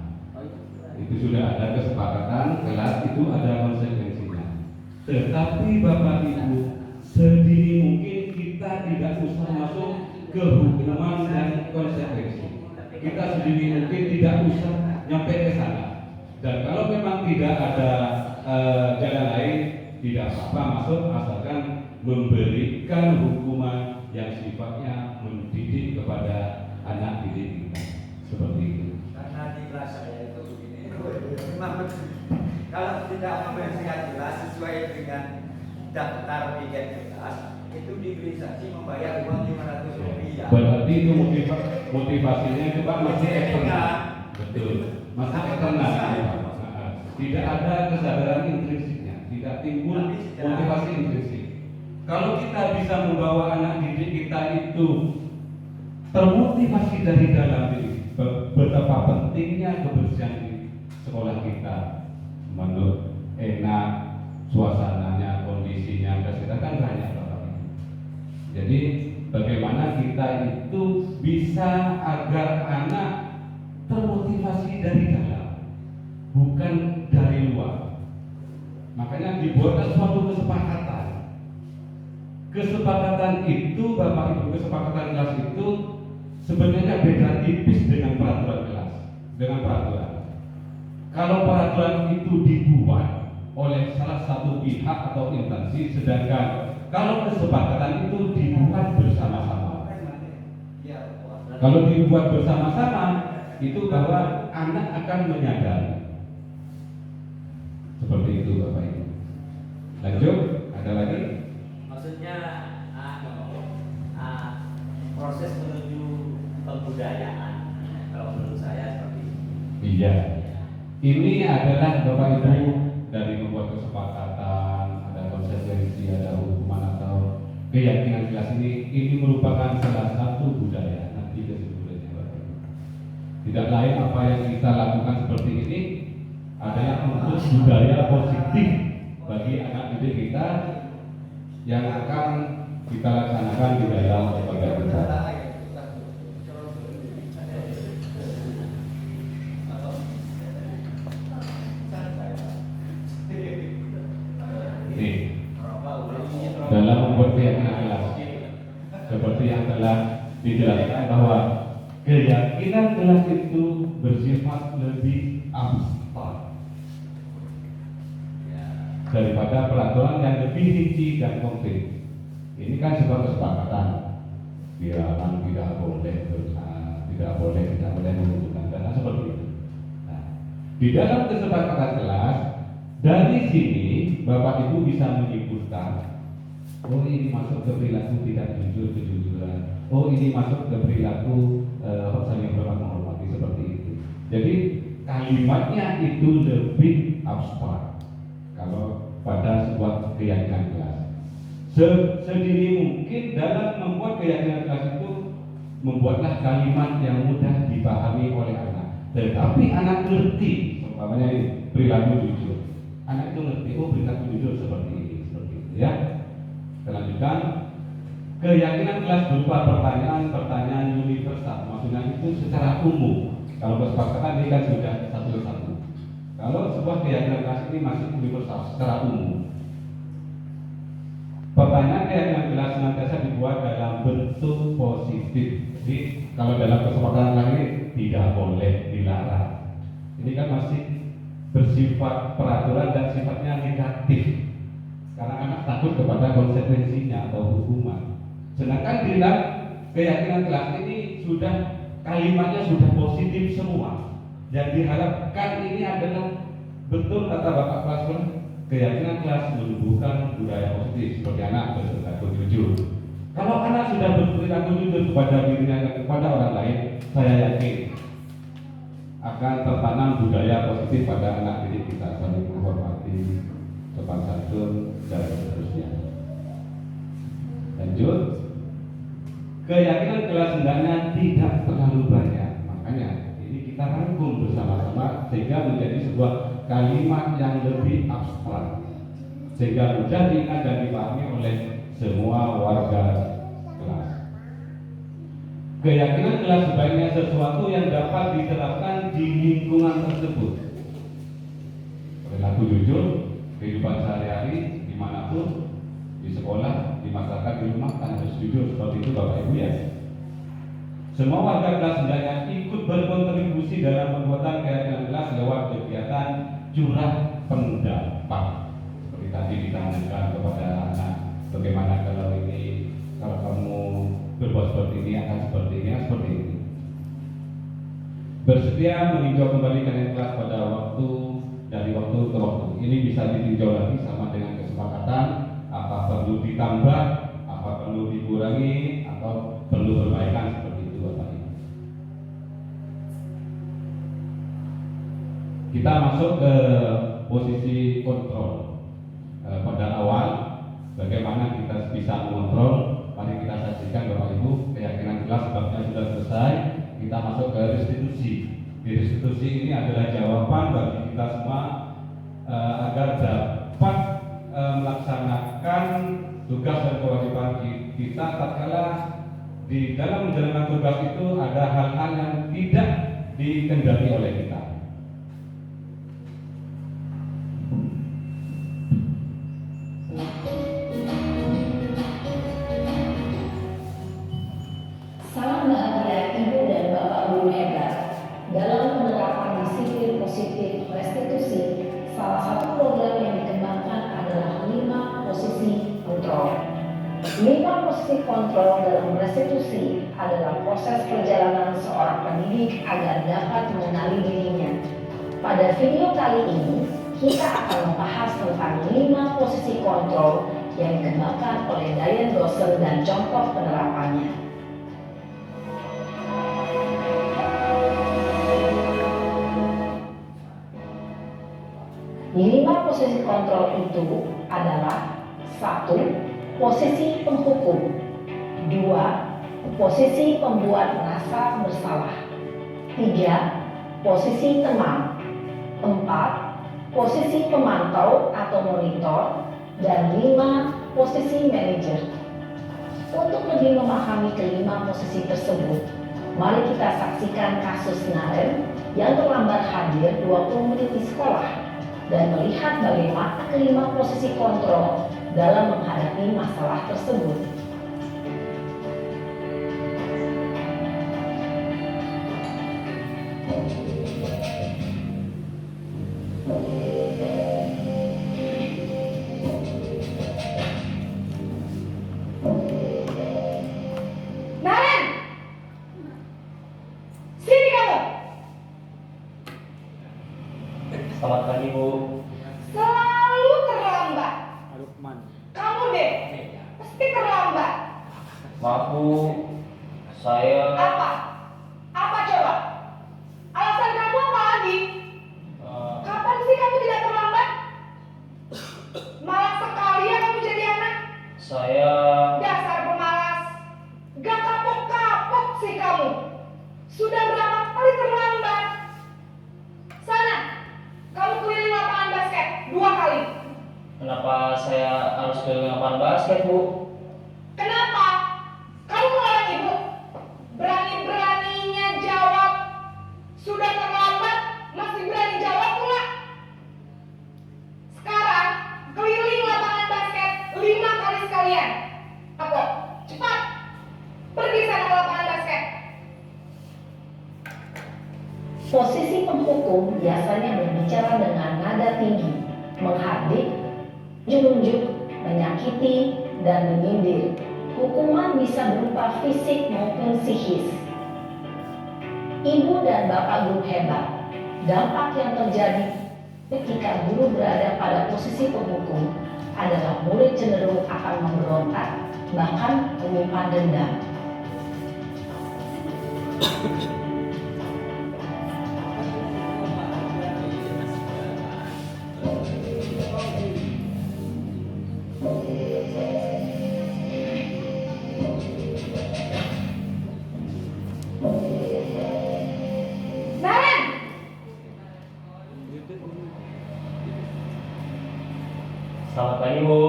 itu sudah ada kesepakatan kelas itu ada konsekuensinya. Tetapi Bapak Ibu, sedini mungkin kita tidak usah masuk ke hukuman dan konsekuensi. Kita sedini mungkin tidak usah nyampe ke sana. Dan kalau memang tidak ada jalan lain, tidak apa-apa masuk asalkan memberikan hukuman yang sifatnya mendidik kepada anak didik kita. Seperti itu. Karena di kelas saya itu begini, memang kalau tidak membersihkan kelas sesuai dengan daftar piket kelas, itu diberi sanksi membayar uang Rp500. Berarti itu motivasinya itu Pak masih eksternal. Betul. Masih eksternal. Tidak ada kesadaran intrinsiknya, tidak timbul motivasi intrinsik. Kalau kita bisa membawa anak didik kita itu termotivasi dari dalam diri, betapa pentingnya kebersihan di sekolah kita, menurut enak, suasananya, kondisinya, kesehatan banyak Bapak Ibu. Jadi bagaimana kita itu bisa agar anak termotivasi dari dalam, bukan dari luar. Makanya dibuatlah suatu kesepakatan. Kesepakatan itu Bapak Ibu, kesepakatan kelas itu sebenarnya beda tipis dengan peraturan kelas, dengan peraturan. Kalau peraturan itu dibuat oleh salah satu pihak atau instansi, sedangkan kalau kesepakatan itu dibuat bersama-sama. Kalau dibuat bersama-sama, itu bahwa anak akan menyadari. Seperti itu Bapak Ibu. Lanjut, ada lagi? Maksudnya proses menuju kebudayaan, kalau menurut saya seperti itu. Iya. Ini adalah Bapak Ibu dari membuat kesepakatan, ada konsekuensi, ada hukuman atau keyakinan kelas ini merupakan salah satu budaya. Nanti kesimpulannya Bapak Ibu. Tidak lain apa yang kita lakukan seperti ini adalah untuk budaya positif bagi anak didik kita yang akan kita laksanakan di dalam lembaga kita. Nih, dalam membuat keyakinan kelas seperti yang telah dijelaskan bahwa keyakinan kelas itu bersifat lebih abstrak daripada peraturan yang lebih rinci dan konkret. Ini kan sebuah kesepakatan, dilarang, tidak boleh mengumpulkan dana seperti itu. Nah, di dalam kesepakatan kelas, dari sini Bapak Ibu bisa menyimpulkan, oh ini masuk ke perilaku tidak jujur kejujuran, oh ini masuk ke perilaku saling hormat menghormati, seperti itu. Jadi kalimatnya itu lebih abstrak kalau pada sebuah keyakinan kelas. Sedini mungkin dalam membuat keyakinan kelas itu membuatlah kalimat yang mudah dipahami oleh anak. Tetapi anak ngerti, umpamanya ini perilaku jujur. Anak itu ngerti, oh perilaku jujur seperti ini, seperti itu ya. Kita lanjutkan. Keyakinan kelas berupa pertanyaan universal, maksudnya itu secara umum. Kalau kesepakatan ini kan sudah satu-satu. Kalau sebuah keyakinan kelas ini masih universal secara umum. Pertanyaan keyakinan kelas senantiasa dibuat dalam bentuk positif. Jadi kalau dalam kesepakatan kelas ini tidak boleh, dilarang. Ini kan masih bersifat peraturan dan sifatnya negatif. Karena anak takut kepada konsekuensinya atau hukuman. Sedangkan di dalam keyakinan kelas ini sudah kalimatnya sudah positif semua. Dan diharapkan ini adalah betul kata Bapak kelas pun, keyakinan kelas menumbuhkan budaya positif seperti anak berperilaku jujur. Kalau anak sudah berperilaku jujur kepada dirinya dan kepada orang lain, saya yakin akan tertanam budaya positif pada anak didik kita, saling menghormati, sopan santun, dan seterusnya. Lanjut. Keyakinan kelas hendaknya tidak terlalu banyak. Makanya ini kita rangkum bersama-sama sehingga menjadi sebuah kalimat yang lebih abstrak, sehingga mudah diingat dan dipahami oleh semua warga kelas. Keyakinan kelas sebaiknya sesuatu yang dapat diterapkan di lingkungan tersebut. Perilaku jujur, kehidupan sehari-hari, dimanapun, di sekolah, di masyarakat, di rumah, kan harus jujur seperti itu Bapak Ibu ya. Semua warga kelas hendaknya ikut berkontribusi dalam pembuatan keyakinan kelas lewat kegiatan curah pendapat. Seperti tadi ditanyakan kepada anak, bagaimana kalau kamu berbuat seperti ini akan seperti ini, seperti ini. Bersedia meninjau kembali keyakinan kelas pada waktu dari waktu ke waktu. Ini bisa ditinjau lagi sama dengan kesepakatan apa perlu ditambah, apa perlu dikurangi, atau perlu perbaikan seperti itu Bapak Ibu. Kita masuk ke posisi kontrol. Pada awal bagaimana kita bisa mengontrol, mari kita saksikan Bapak Ibu. Keyakinan kelas sebabnya sudah selesai. Kita masuk ke restitusi. Di restitusi ini adalah jawaban bagi kita semua agar dapat melaksanakan tugas dan kewajiban kita tatkala di dalam menjalankan tugas itu ada hal-hal yang tidak dikendali oleh kita. Salam bahagia Ibu dan Bapak Guru hebat. Dalam penerapan disiplin positif restitusi, salah satu program yang dikembangkan adalah 5 posisi kontrol. 5 posisi kontrol dalam restitusi adalah proses perjalanan seorang pendidik agar dapat mengenali dirinya. Pada video kali ini, kita akan membahas tentang 5 posisi kontrol yang dikembangkan oleh Diane Dawson dan contoh penerapannya. Di 5 posisi kontrol itu adalah 1. Posisi penghukum, 2. Posisi pembuat merasa bersalah, 3. Posisi teman, 4. Posisi pemantau atau monitor, dan 5. Posisi manajer. Untuk lebih memahami kelima posisi tersebut, mari kita saksikan kasus Naren yang terlambat hadir 20 menit di sekolah dan melihat bagaimana kelima posisi kontrol dalam menghadapi masalah tersebut. Naren! Sini kamu! Selamat pagi Bu. Selalu terlambat. Kamu deh, pasti terlambat. Maaf Bu, saya Apa? Apa coba? Alasan kamu apa lagi? Kapan sih kamu tidak terlambat? Malas sekali ya kamu jadi anak. saya Dasar pemalas. Gak kapok-kapok sih kamu. Sudah berapa kali terlambat? Sana, kamu keliling lapangan basket 2 kali. kenapa saya harus keliling lapangan basket Bu? Kenapa? Kamu melarang ibu? Berani-beraninya jawab. Sudah terlambat, masih berani jawab pula. Sekarang, keliling lapangan basket 5 kali sekalian. Apa? Cepat. Pergi sana ke lapangan basket. Posisi penghukum biasanya berbicara dengan nada tinggi, menghardik, menunjuk, menyakiti, dan menyindir. Hukuman bisa berupa fisik maupun psikis. Ibu dan Bapak Guru hebat, dampak yang terjadi ketika guru berada pada posisi penghukum adalah murid cenderung akan memberontak, bahkan menyimpan dendam. Selamat pagi, Bu.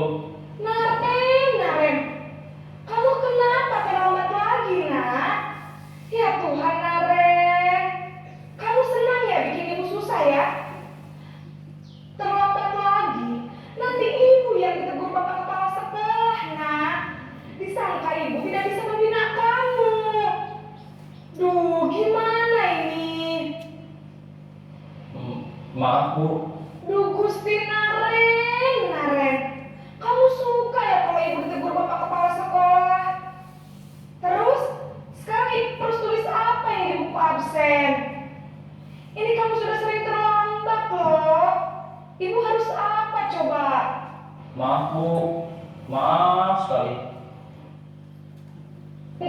Naren, kamu kenapa terlambat lagi, nak? Ya Tuhan, Naren, kamu senang ya bikin ibu susah ya? Terlambat lagi, nanti ibu yang ditegur bapak kepala sekolah, nak. Disangka ibu tidak bisa membina kamu. Duh, gimana ini? Maaf, Bu. Duh, Gusti Naren, kamu suka ya kalau ibu ditegur bapak kepala sekolah? Terus, sekarang ibu harus tulis apa yang di buku absen? Ini kamu sudah sering terlambat loh. Ibu harus apa coba? Maaf, Bu. Maaf sekali.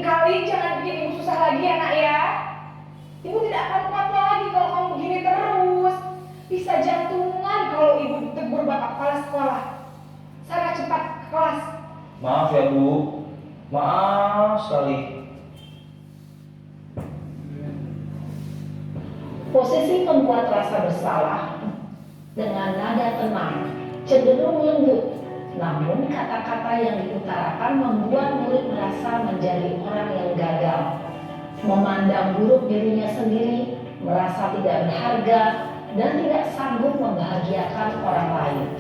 Kali jangan bikin ibu susah lagi ya, nak ya. Ibu tidak akan kuat lagi kalau kamu begini terus. Bisa jantungan kalau ibu ditegur bapak kepala sekolah. Sana cepat ke kelas. Maaf ya, Bu. Maaf sekali. Posisi pembuat rasa bersalah dengan nada tenang, cenderung lembut. Namun kata-kata yang diutarakan membuat murid merasa menjadi orang yang gagal, memandang buruk dirinya sendiri, merasa tidak berharga, dan tidak sanggup membahagiakan orang lain.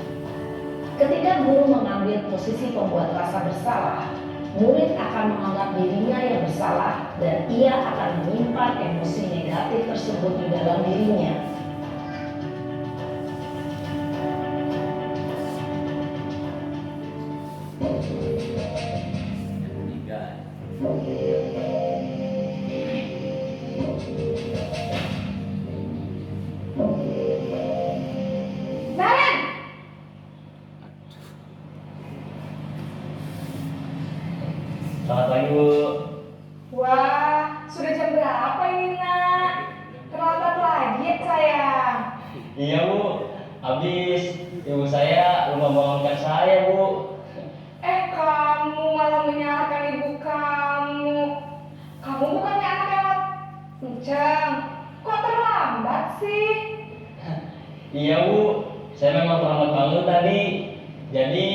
Ketika guru mengambil posisi pembuat rasa bersalah, murid akan menganggap dirinya yang bersalah dan ia akan menyimpan emosi negatif tersebut di dalam dirinya. Naren! Selamat pagi, Bu. Wah, sudah jam berapa ini, nak? Terlambat lagi ya, sayang. Iya, Bu. Habis ibu saya belum membangunkan saya, Bu. Kamu malah menyalahkan ibu kamu. Kamu bukannya anak yang kencang. Kok terlambat sih? Iya, Bu. Saya memang terlambat bangun tadi. Jadi,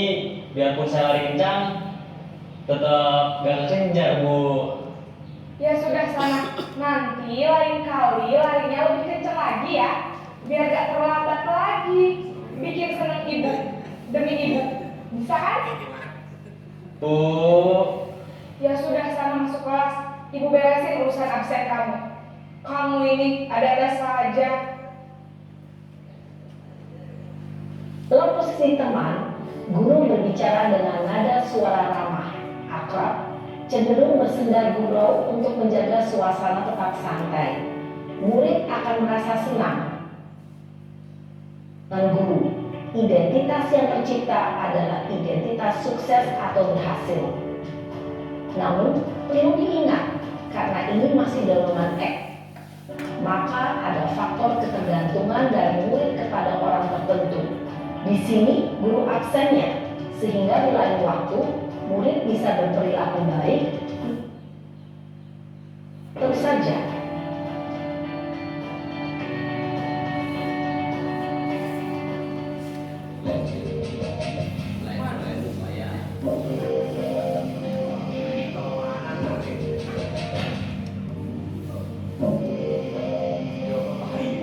biarpun saya lari kencang, tetap gak kekejar, Bu. Ya sudah sana. Nanti lain kali larinya lebih kencang lagi ya. Biar gak terlambat lagi. Bikin seneng ibu. Demi ibu. Bisa kan? Bu. Ya sudah sana masuk kelas. Ibu beresin urusan absen kamu. Kamu ini ada-ada saja. Dalam posisi teman, guru berbicara dengan nada suara ramah, akrab, cenderung bersenda gurau untuk menjaga suasana tetap santai. Murid akan merasa senang dengan guru. Identitas yang tercipta adalah identitas sukses atau berhasil. Namun, perlu diingat, karena ini masih dalam maka ada faktor ketergantungan dari murid kepada orang tertentu. Di sini guru absennya, sehingga di lain waktu murid bisa berperilaku baik. Tentu saja.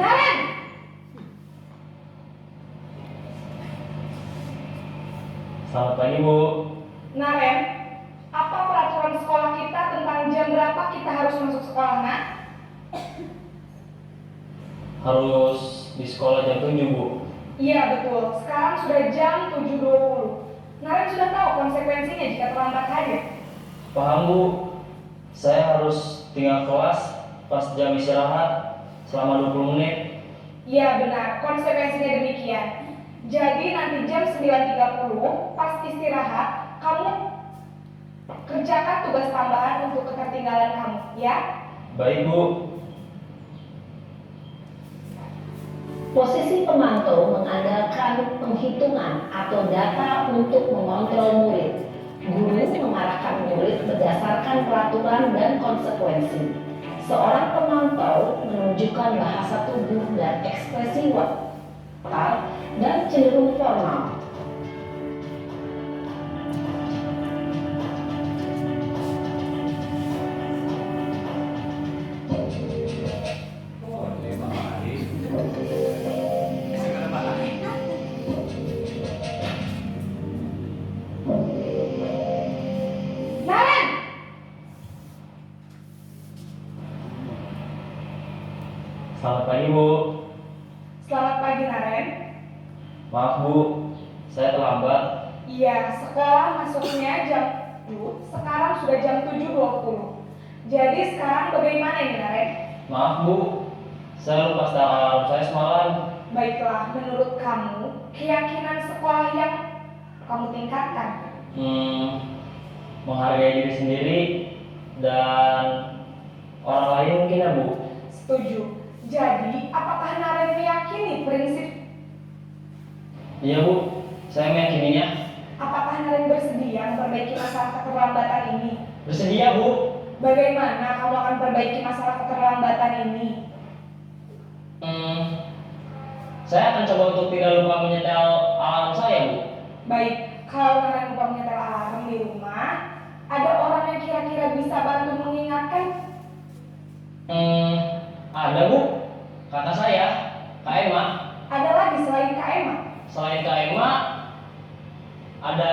Naren! Selamat pagi, Bu. Naren, apa peraturan sekolah kita tentang jam berapa kita harus masuk sekolah, nak? Harus di sekolah jam 7, Bu. Iya betul, sekarang sudah jam 7.20. Naren sudah tahu konsekuensinya jika terlambat hadir. Paham, Bu. Saya harus tinggal kelas pas jam istirahat selama 20 menit. Iya benar, konsekuensinya demikian. Jadi nanti jam 9.30 pas istirahat, kamu kerjakan tugas tambahan untuk ketertinggalan kamu, ya? Baik, Bu. Posisi pemantau mengandalkan penghitungan atau data untuk mengontrol murid. Guru mengarahkan murid berdasarkan peraturan dan konsekuensi. Seorang pemantau menunjukkan bahasa tubuh dan ekspresi dan cenderung formal. Naren, Selamat pagi Bu. selamat pagi Naren. Maaf Bu, saya terlambat. Iya, sekolah masuknya jam 7, sekarang sudah jam 7.20. Jadi sekarang bagaimana ini Naren? Maaf Bu, saya lupa setel alarm saya semalam. Baiklah, menurut kamu, keyakinan sekolah yang kamu tingkatkan? Menghargai diri sendiri dan orang lain mungkin ya Bu. Setuju. Jadi, apakah Naren meyakini prinsip? Iya Bu, saya meyakininya. Apakah Naren bersedia memperbaiki masalah keterlambatan ini? Bersedia Bu. Bagaimana kamu akan perbaiki masalah keterlambatan ini? Saya akan coba untuk tidak lupa menyetel alarm saya Bu. Baik, kalau Naren lupa menyetel alarm di rumah, ada orang yang kira-kira bisa bantu mengingatkan? Ada Bu, kakak saya, Kak Emma. Ada lagi selain Kak Emma? Selain Kak Emma, ada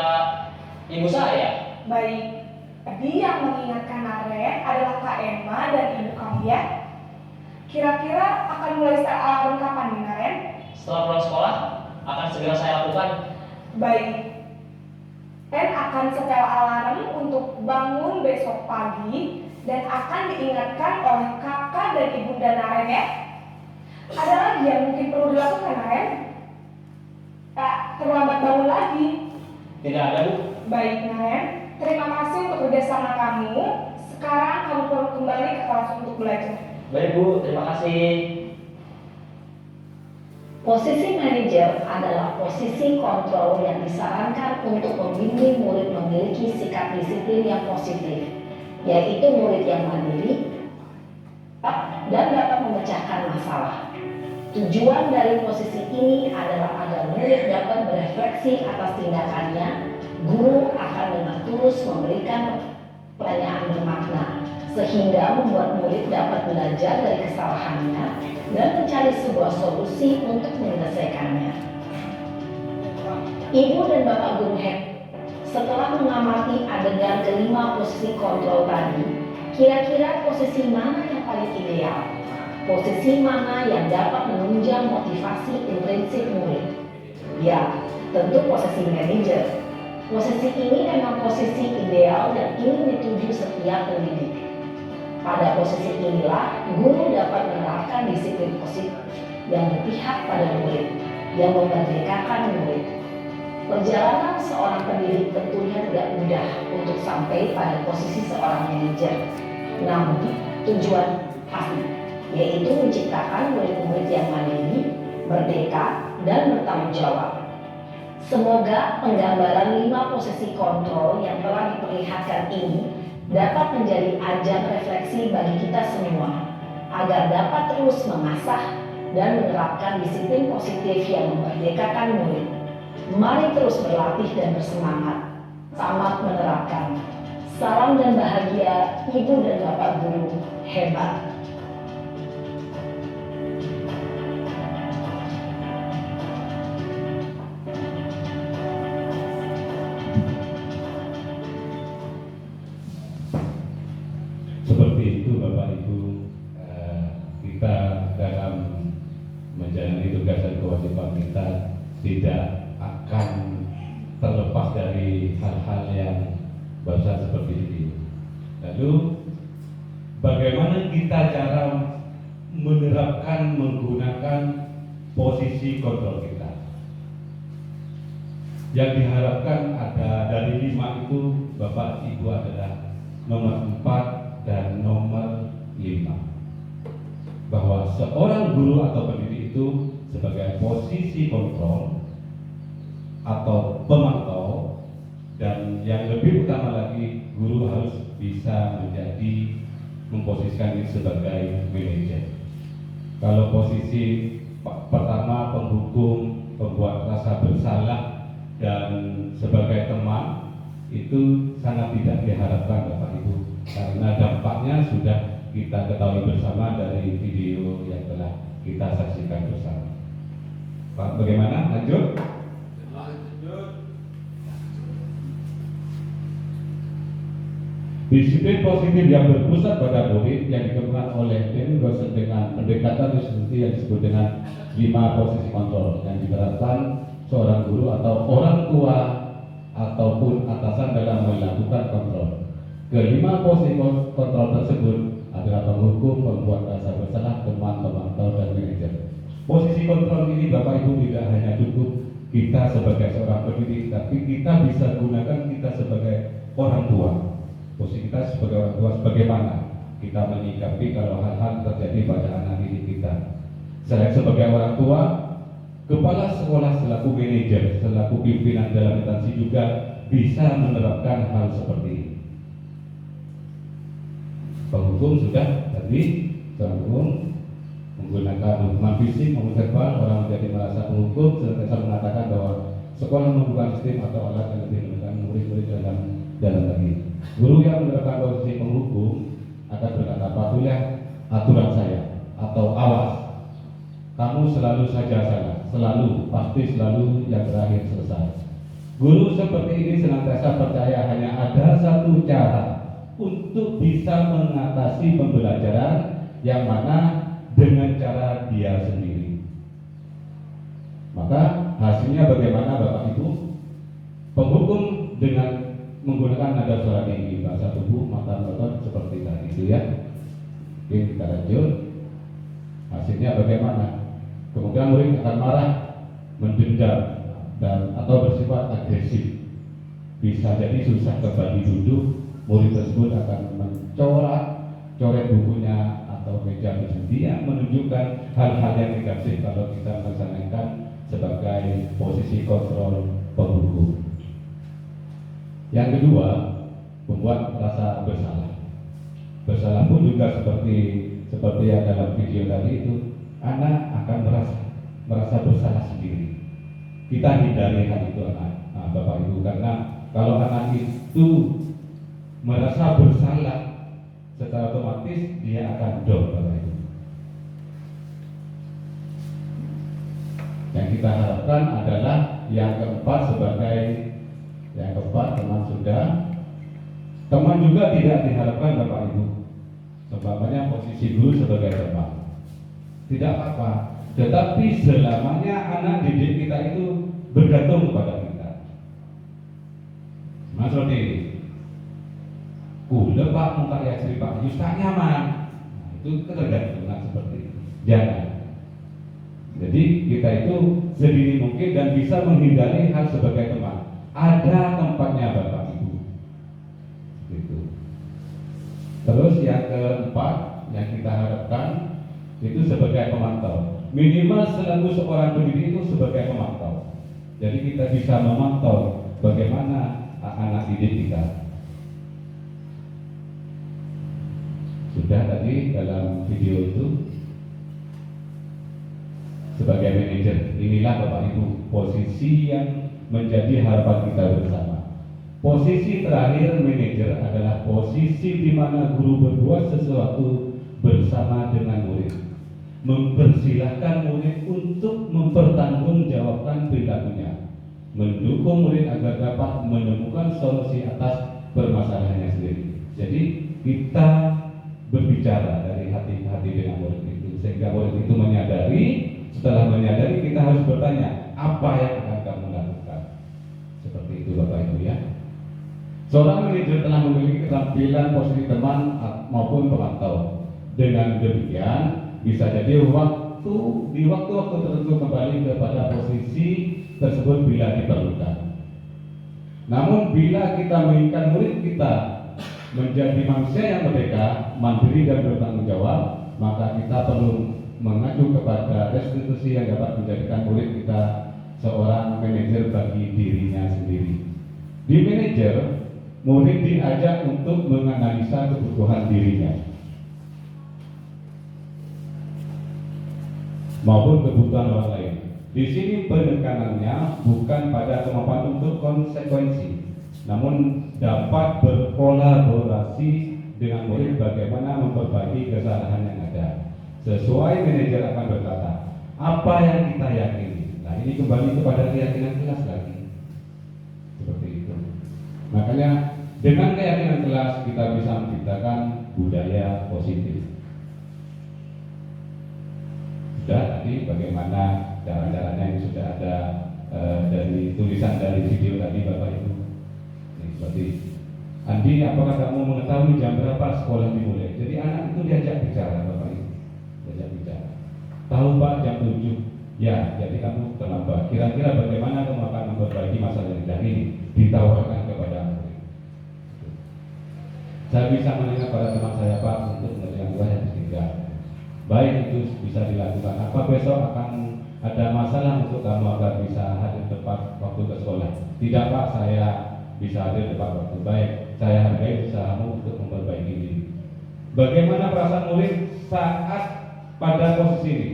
ibu saya. Baik, tadi yang mengingatkan Naren adalah Kak Emma dan ibu kamu ya? Kira-kira akan mulai setel alarm kapan nih Naren? Setelah pulang sekolah, akan segera saya lakukan. Baik, Ren akan setel alarm untuk bangun besok pagi dan akan diingatkan oleh kakak dan ibunda Naren ya. Ada lagi yang mungkin perlu dilakukan Naren? Tak terlambat bangun lagi. Tidak ada Bu. Baik Naren, terima kasih untuk kerjasama kamu. Sekarang kamu perlu kembali ke kelas untuk belajar. Baik Bu, terima kasih. Posisi manajer adalah posisi kontrol yang disarankan untuk membimbing murid memiliki sikap disiplin yang positif, yaitu murid yang mandiri dan dapat memecahkan masalah. Tujuan dari posisi ini adalah agar murid dapat berefleksi atas tindakannya. Guru akan dengan tulus memberikan pertanyaan bermakna, sehingga membuat murid dapat belajar dari kesalahannya dan mencari sebuah solusi untuk menyelesaikannya. Ibu dan Bapak Guru setelah mengamati adegan kelima posisi kontrol tadi, kira-kira posisi mana yang paling ideal? Posisi mana yang dapat menunjang motivasi intrinsik murid? Ya, tentu posisi manajer. Posisi ini memang posisi ideal dan ingin dituju setiap pendidik. Pada posisi inilah, guru dapat menerapkan disiplin positif yang berpihak pada murid, yang memerdekakan murid. Perjalanan seorang pendidik tentunya tidak mudah untuk sampai pada posisi seorang manajer. Namun, tujuan pasti, yaitu menciptakan murid-murid yang mandiri, merdeka, dan bertanggung jawab. Semoga penggambaran 5 posisi kontrol yang telah diperlihatkan ini dapat menjadi ajang refleksi bagi kita semua, agar dapat terus mengasah dan menerapkan disiplin positif yang memerdekakan murid. Mari terus berlatih dan bersemangat, selamat menerapkan. Salam dan bahagia Ibu dan Bapak Guru hebat. Seperti itu Bapak Ibu, kita dalam menjalani tugas dan kewajiban kita tidak akan terlepas dari hal-hal yang bahasa seperti ini. Lalu bagaimana kita cara menerapkan menggunakan posisi kontrol kita? Yang diharapkan ada dari 5 itu Bapak Ibu adalah nomor 4 dan nomor 5, bahwa seorang guru atau pendidik itu sebagai posisi kontrol atau pemantau, dan yang lebih utama lagi guru harus bisa menjadi memposisikan diri sebagai manajer. Kalau posisi pertama penghukum penghukum, pembuat rasa bersalah, dan sebagai teman itu sangat tidak diharapkan Bapak Ibu, karena dampaknya sudah kita ketahui bersama dari video yang telah kita saksikan bersama. Pak, bagaimana? Lanjut? Disiplin positif yang berpusat pada murid yang dikembangkan oleh tim dosen dengan pendekatan diskusi yang disebut dengan 5 posisi kontrol yang diterapkan seorang guru atau orang tua ataupun atasan dalam melakukan kontrol. Kelima posisi kontrol tersebut adalah penghukum, pembuat rasa bersalah, teman, pemantau, dan manajer. Posisi kontrol ini Bapak Ibu tidak hanya cukup kita sebagai seorang pendidik, tapi kita bisa gunakan kita sebagai orang tua. Posisi kita sebagai orang tua, bagaimana kita menyikapi kalau hal-hal terjadi pada anak didik kita. Selain sebagai orang tua, kepala sekolah selaku manajer, selaku pimpinan dalam instansi juga bisa menerapkan hal seperti ini. Penghukum sudah tadi, penghukum menggunakan hukuman fisik maupun verbal, orang menjadi merasa penghukum, senantiasa mengatakan bahwa sekolah membuka sistem atau alat yang lebih menekan murid-murid dalam lagi. Guru yang menerapkan posisi penghukum akan berkata, apabila aturan saya atau awas, kamu selalu saja salah, selalu, pasti selalu yang terakhir selesai. Guru seperti ini senantiasa percaya hanya ada satu cara untuk bisa mengatasi pembelajaran, yang mana dengan cara dia sendiri. Maka hasilnya bagaimana Bapak Ibu? Penghukum dengan menggunakan nada suara tinggi, bahasa tubuh, mata melotot seperti tadi itu ya. Oke, kita lanjut. Hasilnya bagaimana? Kemungkinan murid akan marah, mendendam, dan atau bersifat agresif. Bisa jadi susah kembali duduk. Murid tersebut akan coret bukunya atau meja dia menunjukkan hal-hal yang negatif kalau kita melaksanakan sebagai posisi kontrol penghukum. Yang kedua, membuat rasa bersalah. Bersalah pun juga seperti yang dalam video tadi itu, anak akan merasa bersalah sendiri. Kita hindari hal itu anak, Bapak Ibu, karena kalau anak itu merasa bersalah, secara otomatis dia akan down, Bapak Ibu. Yang kita harapkan adalah yang keempat teman sudah. Teman juga tidak diharapkan Bapak Ibu. Umpamanya posisi guru sebagai teman, tidak apa-apa. Tetapi selamanya anak didik kita itu bergantung kepada kita. Mas Rodi, Pak mengkarya istri Pak Yus tak nyaman. Nah, itu ketergantungan seperti itu. Jangan. Jadi kita itu sedini mungkin dan bisa menghindari hal sebagai teman. Ada tempatnya Bapak Ibu. Gitu. Terus yang keempat yang kita harapkan itu sebagai pemantau. Minimal selalu seorang pendidik itu sebagai pemantau. Jadi kita bisa memantau bagaimana anak didik kita. Sudah tadi dalam video itu sebagai manajer, inilah Bapak Ibu posisi yang menjadi harapan kita bersama. Posisi terakhir manajer adalah posisi di mana guru berbuat sesuatu bersama dengan murid, mempersilahkan murid untuk mempertanggungjawabkan perilakunya, mendukung murid agar dapat menemukan solusi atas permasalahannya sendiri. Jadi kita berbicara dari hati-hati dengan murid itu, sehingga murid itu menyadari. Setelah menyadari, kita harus bertanya, apa yang akan kamu lakukan? Seperti itu Bapak Ibu ya. Seorang manajer telah memiliki keterampilan posisi teman maupun pemantau. Dengan demikian, bisa jadi di waktu-waktu tertentu kembali kepada posisi tersebut bila diperlukan. Namun bila kita menginginkan murid kita menjadi manusia yang merdeka, mandiri dan bertanggung jawab, maka kita perlu mengacu kepada restitusi yang dapat menjadikan murid kita seorang manajer bagi dirinya sendiri. Di manajer, murid diajak untuk menganalisa kebutuhan dirinya maupun kebutuhan orang lain. Di sini penekanannya bukan pada kemampuan untuk konsekuensi, namun dapat berkolaborasi dengan murid bagaimana memperbaiki kesalahan yang ada. Sesuai manajer akan berkata, apa yang kita yakini. Nah, ini kembali kepada keyakinan kelas lagi. Seperti itu. Makanya dengan keyakinan kelas kita bisa menciptakan budaya positif. Sudah tadi bagaimana cara-caranya yang sudah ada dari tulisan dari video tadi Bapak Ibu. Ini seperti Andi, apakah kamu mengetahui jam berapa sekolah dimulai? Jadi anak itu diajak bicara Bapak Ibu. Diajak bicara. Tahu Pak jam 7? Ya, jadi kamu terlambat. Kira-kira bagaimana kamu akan memperbaiki masalah yang ini? Ditawarkan kepada murid. Saya bisa mendengar pada teman saya Pak untuk mengerjakan dua yang ketiga. Baik, itu bisa dilakukan. Apa besok akan ada masalah untuk kamu agar bisa hadir tepat waktu ke sekolah? Tidak Pak, saya bisa hadir tepat waktu. Baik, saya hargai usahamu untuk memperbaiki diri. Bagaimana perasaan murid saat pada posisi ini?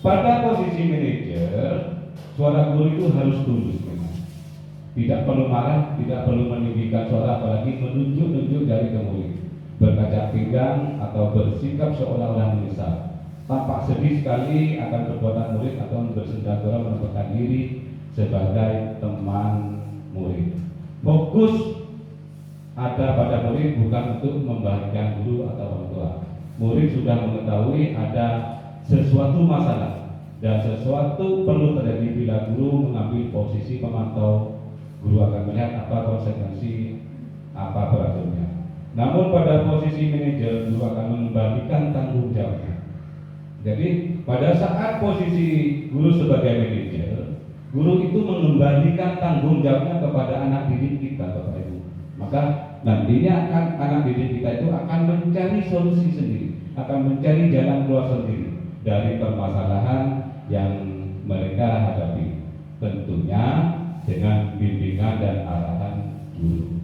Pada posisi manajer, suara guru itu harus tulus. Tidak perlu marah, tidak perlu meninggikan suara, apalagi menunjuk-nunjuk jari ke murid, berkaca pinggang atau bersikap seolah-olah menyesal. Tampak sedih sekali akan perbuatan murid atau bersendagora menempatkan diri sebagai teman murid. Fokus ada pada murid bukan untuk membahagiakan guru atau orang tua. Murid sudah mengetahui ada sesuatu masalah dan sesuatu perlu terjadi bila guru mengambil posisi pemantau. Guru akan melihat apa konsekuensi, apa beraturnya. Namun pada posisi manajer, guru akan membagikan tanggung jawabnya. Jadi pada saat posisi guru sebagai manajer, guru itu mengembalikan tanggung jawabnya kepada anak didik kita, Bapak Ibu. Maka nantinya akan anak didik kita itu akan mencari solusi sendiri, akan mencari jalan keluar sendiri dari permasalahan yang mereka hadapi. Tentunya dengan bimbingan dan arahan guru.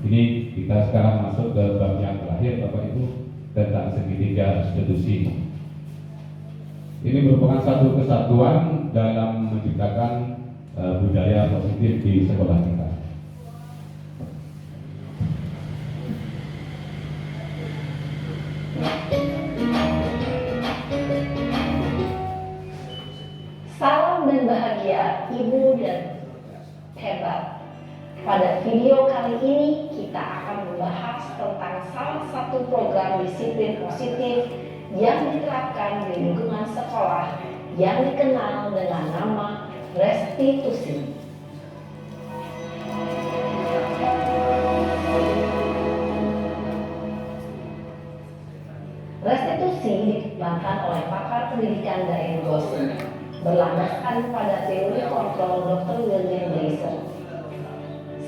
Ini kita sekarang masuk ke bab yang terakhir Bapak Ibu tentang segitiga restitusi. Ini merupakan satu kesatuan dalam menciptakan budaya positif di sekolah kita. Salam dan bahagia Ibu dan hebat. Pada video kali ini kita akan membahas tentang salah satu program disiplin positif yang diterapkan di lingkungan sekolah yang dikenal dengan nama restitusi. Restitusi dikembangkan oleh pakar pendidikan Diane Gosling berlandaskan pada teori kontrol Dr. William Gleiser.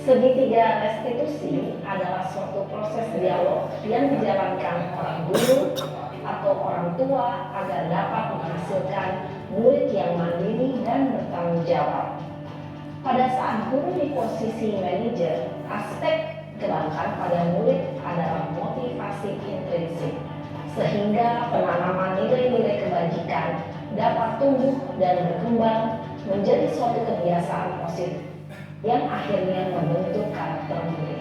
Segitiga restitusi adalah suatu proses dialog yang dijalankan orang guru atau orang tua agar dapat menghasilkan murid yang mandiri dan bertanggung jawab. Pada saat guru di posisi manajer, aspek dikembangkan pada murid adalah motivasi intrinsik, sehingga penanaman nilai-nilai kebajikan dapat tumbuh dan berkembang menjadi suatu kebiasaan positif yang akhirnya membentuk karakter murid.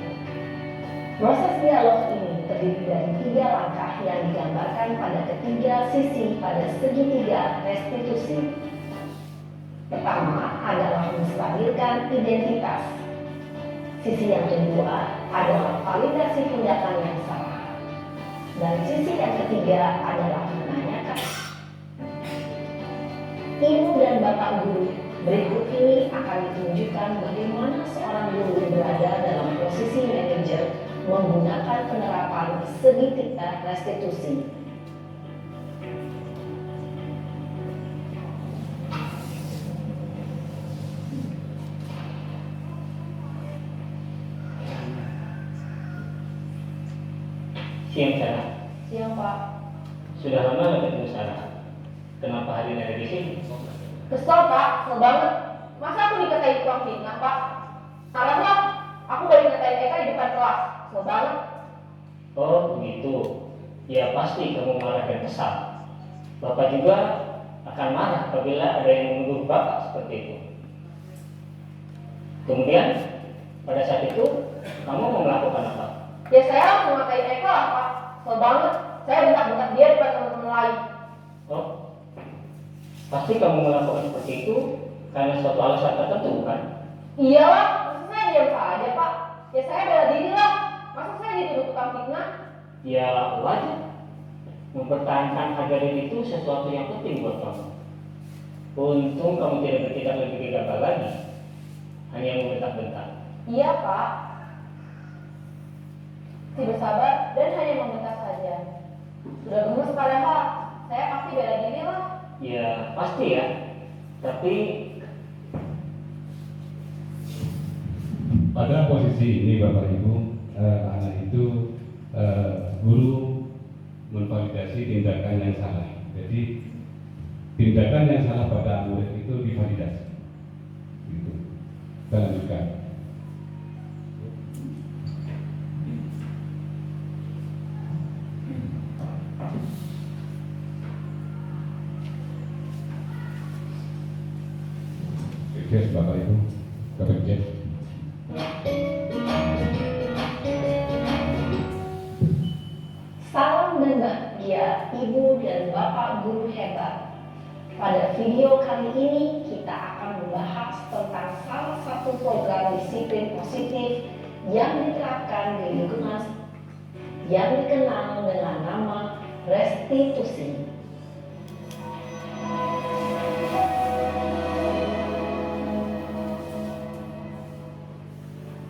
Proses dialog ini terdiri dari 3 langkah yang digambarkan pada ketiga sisi pada segitiga restitusi. Pertama adalah menstabilkan identitas. Sisi yang kedua adalah validasi tindakan yang salah. Dan sisi yang ketiga adalah menanyakan. Ibu dan Bapak Guru, berikut ini akan ditunjukkan bagaimana seorang guru berada dalam posisi manajer menggunakan penerapan segitiga restitusi. Siang Sarah. Siang Pak. Sudah lama nggak ketemu Sarah. Kenapa hari ini ada di sini? Kesel Pak, kesel banget. Masa aku dikatain tukang fitnah Pak? Salahnya aku baru dikatain Eka di depan kelas. Kesel banget. Oh begitu. Ya pasti kamu marah dan kesal. Bapak juga akan marah apabila ada yang menuduh Bapak seperti itu. Kemudian pada saat itu kamu mau melakukan apa? Ya saya harus mengatain Eka lah Pak. Kesel banget. Saya bentak-bentak dia depan teman-teman lain. Oh, pasti kamu melakukan seperti itu karena suatu alasan tertentu, bukan? Iyalah, masa saya diam saja Pak? Ya saya bela diri lah. Masa saya dituduh tukang fitnah? Ya wajar. Mempertahankan harga diri itu sesuatu yang penting buat kamu. Untung kamu tidak bertindak lebih gegabah lagi, hanya membentak-bentak. Iya Pak. Si bersabar dan hanya membentak saja. Sudah gemes padahal. Saya pasti bela diri lah. Ya pasti ya. Tapi Pada posisi ini Bapak Ibu, anak itu guru memvalidasi tindakan yang salah. Jadi tindakan yang salah pada murid itu divalidasi. Gitu. Kita lanjutkan. Oke, Bapak Ibu, kepencet. Salam dan bahagia Ibu dan Bapak guru hebat. Pada video kali ini kita akan membahas tentang salah satu program disiplin positif yang diterapkan di lingkungan yang dikenal dengan nama restitusi.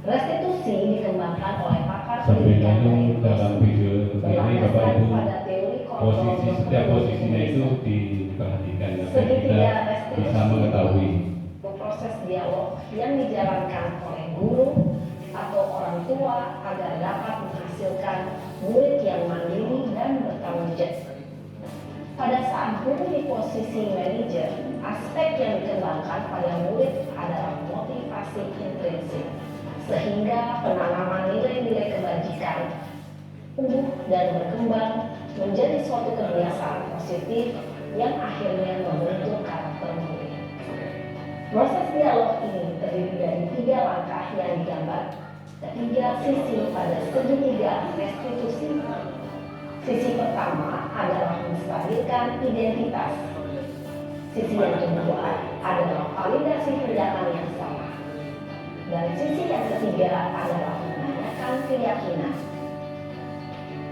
Restitusi dikembangkan oleh pakar pendidikan Sebenarnya dari dalam video ini Bapak Ibu, pada teori posisi setiap posisinya itu diperhatikan agar kita segitiga restitusi bisa mengetahui. proses dialog yang dijalankan oleh guru atau orang tua agar dapat menghasilkan murid yang mandiri dan bertanggung jawab. Pada saat guru di posisi manajer, aspek yang dikembangkan pada murid adalah motivasi intrinsik, sehingga penanaman nilai-nilai kebajikan tumbuh dan berkembang menjadi suatu kebiasaan positif yang akhirnya membentuk karakter murid. Proses dialog ini terdiri dari 3 langkah yang digambar, 3 sisi pada segitiga restitusi. Sisi pertama adalah menstabilkan identitas. Sisi yang kedua adalah validasi tindakan yang salah. Dan sisi yang ketiga adalah menanyakan keyakinan.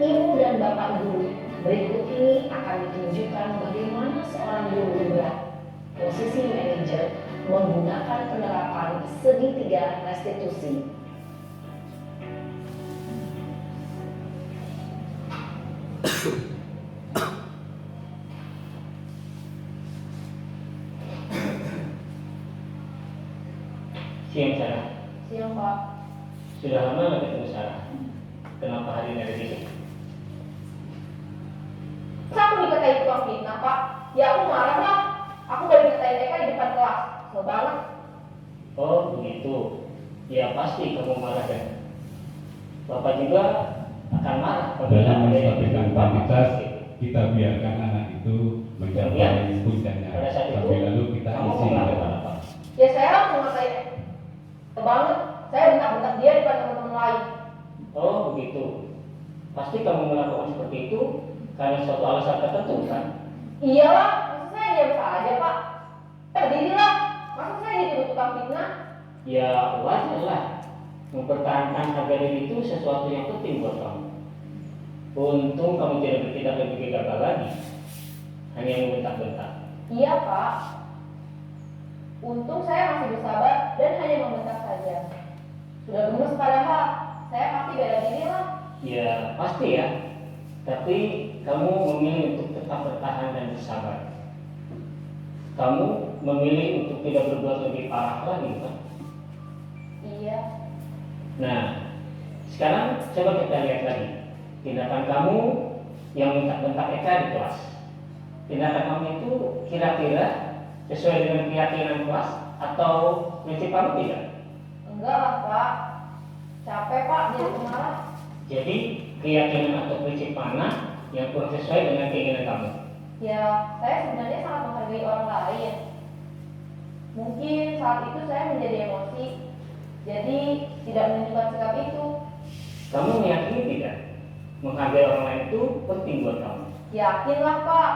Ibu dan Bapak guru, berikut ini akan ditunjukkan bagaimana seorang guru berat posisi manajer menggunakan penerapan segitiga restitusi. siang Sarah. Siang Pak. Sudah lama nggak ketemu Sarah. Kenapa hari ini ada di sini? Masa aku dikatain tukang fitnah Pak? Ya aku marah lah. Aku baru dikatain Eka di depan kelas. Kesel banget. Oh begitu. Ya pasti kamu marah kan. Bapak juga akan marah apabila Dalam ada yang menstabilkan menuduh Bapak kuantitas, seperti itu. kita biarkan anak itu mencapai puncaknya. Pada saat itu Sampai lalu kita kamu isi. mau melakukan apa? Ya saya harus mengatain Eka. Kesel banget. Saya bentak-bentak dia depan teman-teman lain. Oh begitu. Pasti kamu melakukan seperti itu karena suatu alasan tertentu kan? Iyalah, masa saya diam saja Pak? Berdiri lah. Masa saya dituduh tukang fitnah? Ya wajar lah. Mempertahankan harga diri itu sesuatu yang penting buat kamu. Untung kamu tidak bertindak lebih gegabah lagi, hanya membentak-bentak. Iya Pak. Untung saya masih bersabar dan hanya membentak saja. Sudah gemes padahal. Saya pasti bela diri lah. Ya pasti ya. Tapi kamu memilih untuk tetap bertahan dan bersabar. Kamu memilih untuk tidak berbuat lebih parah lagi kan? Iya. Nah, sekarang coba kita lihat lagi tindakan kamu yang bentak-bentak Eka di kelas. Tindakan kamu itu kira-kira sesuai dengan keyakinan kelas atau prinsip kamu tidak? Enggak lah Pak. Capek Pak jadi pemarah. Jadi keyakinan atau prinsip mana yang kurang sesuai dengan keinginan kamu? Ya, saya sebenarnya sangat menghargai orang lain. Mungkin saat itu saya menjadi emosi, jadi tidak menunjukkan sikap itu. Kamu meyakini tidak? Menghargai orang lain itu penting buat kamu. Yakinlah Pak.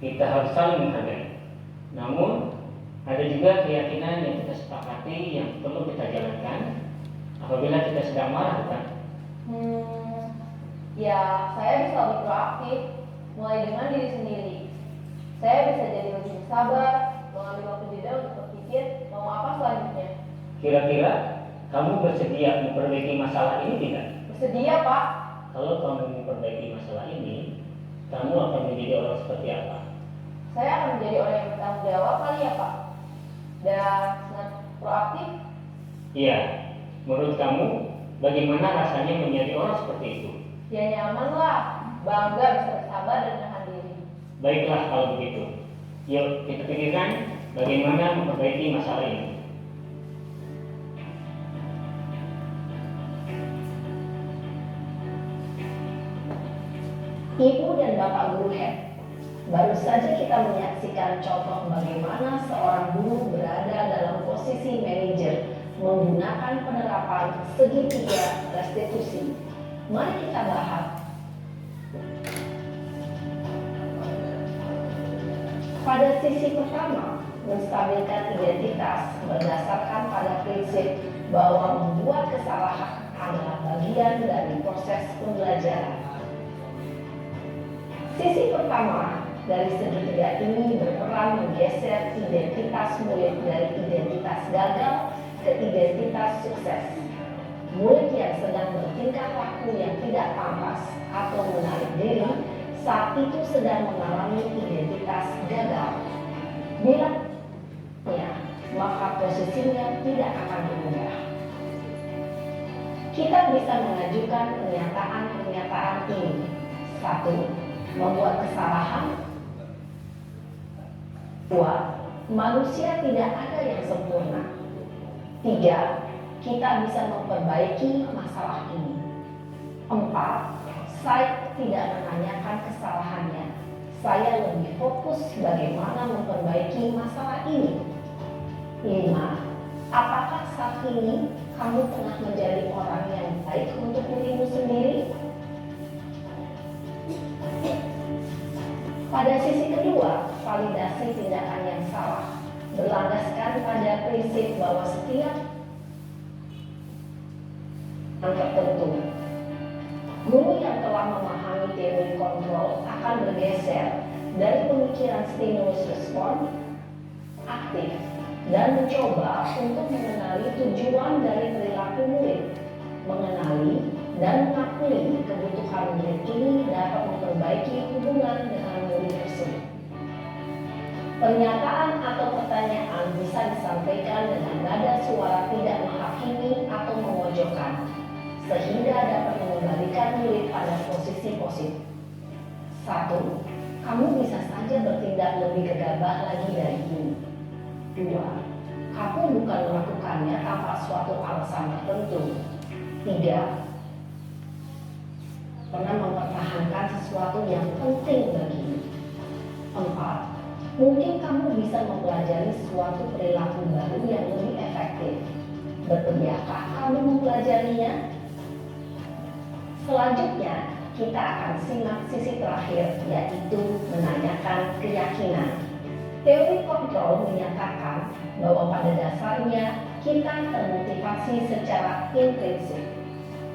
Kita harus saling menghargai. Namun, ada juga keyakinan yang kita sepakati yang perlu kita jalankan apabila kita sedang marah, bukan? Ya, saya bisa lebih proaktif, mulai dengan diri sendiri. Saya bisa jadi lebih sabar, mengambil waktu jeda untuk berpikir mau apa selanjutnya. Kira-kira kamu bersedia memperbaiki masalah ini tidak? Bersedia Pak. Kalau kamu memperbaiki masalah ini, kamu akan menjadi orang seperti apa? Saya akan menjadi orang yang bertanggung jawab kali ya Pak. Dan sangat proaktif. Iya, menurut kamu bagaimana rasanya menjadi orang seperti itu? Ya nyaman lah, bangga bisa bersabar dan menahan diri. Baiklah kalau begitu. Yuk kita pikirkan bagaimana memperbaiki masalah ini. Ibu dan Bapak Guru Head, baru saja kita menyaksikan contoh bagaimana seorang guru berada dalam posisi manajer menggunakan penerapan segitiga restitusi. Mari kita bahas. Pada sisi pertama, menstabilkan identitas berdasarkan pada prinsip bahwa membuat kesalahan adalah bagian dari proses pembelajaran. Sisi pertama dari segitiga ini berperan menggeser identitas murid dari identitas gagal ke identitas sukses. Murid yang sedang bertingkah laku yang tidak pantas atau menarik diri saat itu sedang mengalami identitas gagal. Bila ya, maka posisinya tidak akan berubah. Kita bisa mengajukan pernyataan-pernyataan ini. 1. Membuat kesalahan. 2. Manusia tidak ada yang sempurna. 3. Kita bisa memperbaiki masalah ini. 4. Saya tidak menanyakan kesalahannya. Saya lebih fokus bagaimana memperbaiki masalah ini. 5. Apakah saat ini kamu tengah menjadi orang yang baik untuk dirimu sendiri? Pada sisi kedua, validasi tindakan yang salah berlandaskan pada prinsip bahwa setiap tertentu. Guru yang telah memahami teori kontrol akan bergeser dari pemikiran stimulus respon aktif dan mencoba untuk mengenali tujuan dari perilaku murid, mengenali dan mengakui kebutuhan murid ini dapat memperbaiki hubungan dengan murid tersebut. Pernyataan atau pertanyaan bisa disampaikan dengan nada suara tidak menghakimi atau memojokkan, sehingga dapat mengembalikan murid pada posisi positif. 1. Kamu bisa saja bertindak lebih gegabah lagi dari ini. 2. Kamu bukan melakukannya tanpa suatu alasan tertentu. 3. Pernah mempertahankan sesuatu yang penting bagimu. 4. Mungkin kamu bisa mempelajari suatu perilaku baru yang lebih efektif. Bersediakah kamu mempelajarinya? Selanjutnya, kita akan simak sisi terakhir, yaitu menanyakan keyakinan. Teori kontrol menyatakan bahwa pada dasarnya kita termotivasi secara intrinsik.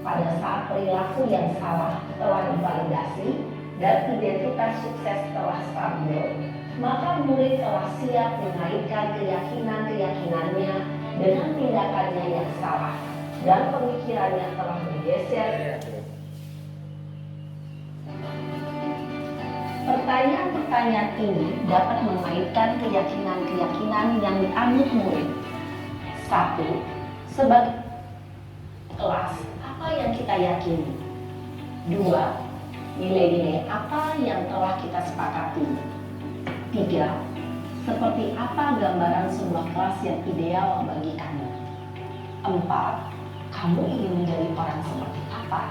Pada saat perilaku yang salah telah divalidasi dan identitas sukses telah stabil, maka murid telah siap menaikkan keyakinan-keyakinannya dengan tindakannya yang salah dan pemikirannya telah bergeser. Pertanyaan-pertanyaan ini dapat mengaitkan keyakinan-keyakinan yang dianut murid. 1. Sebagai kelas, apa yang kita yakini? 2. Nilai-nilai apa yang telah kita sepakati? 3. Seperti apa gambaran sebuah kelas yang ideal bagi kamu? 4. Kamu ingin menjadi orang seperti apa?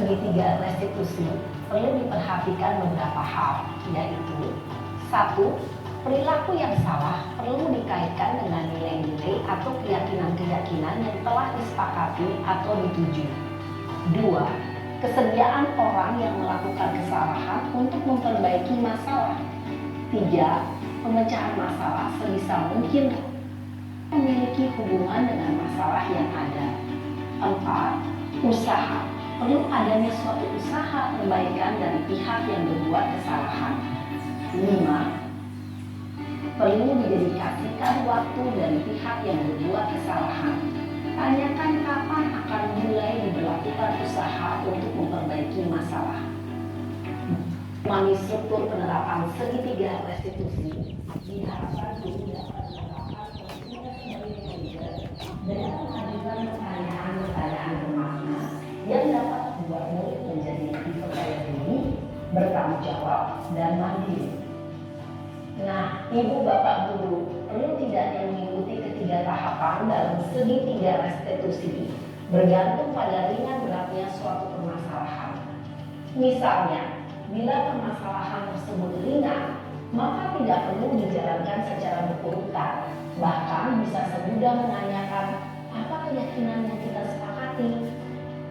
segitiga restitusi perlu diperhatikan beberapa hal, yaitu: 1. Perilaku yang salah perlu dikaitkan dengan nilai-nilai atau keyakinan-keyakinan yang telah disepakati atau dituju. 2. Kesediaan orang yang melakukan kesalahan untuk memperbaiki masalah. 3. Pemecahan masalah sebisa mungkin memiliki hubungan dengan masalah yang ada. 4. Usaha. Perlu adanya suatu usaha perbaikan dari pihak yang berbuat kesalahan. 5. Perlu didedikasikan waktu dari pihak yang berbuat kesalahan. Tanyakan kapan akan mulai diberlakukan usaha untuk memperbaiki masalah. Melalui struktur penerapan segitiga restitusi, diharapkan guru dapat menerapkan fungsinya sebagai leader dengan mengajukan pertanyaan-pertanyaan bermakna yang dapat membuat murid menjadi lebih percaya diri, bertanggung jawab, dan mandiri. Nah, Ibu Bapak Guru perlu tidaknya mengikuti ketiga tahapan dalam segitiga restitusi bergantung pada ringan beratnya suatu permasalahan. Misalnya, bila permasalahan tersebut ringan, maka tidak perlu dijalankan secara berurutan. Bahkan bisa semudah menanyakan apa keyakinan yang kita sepakati.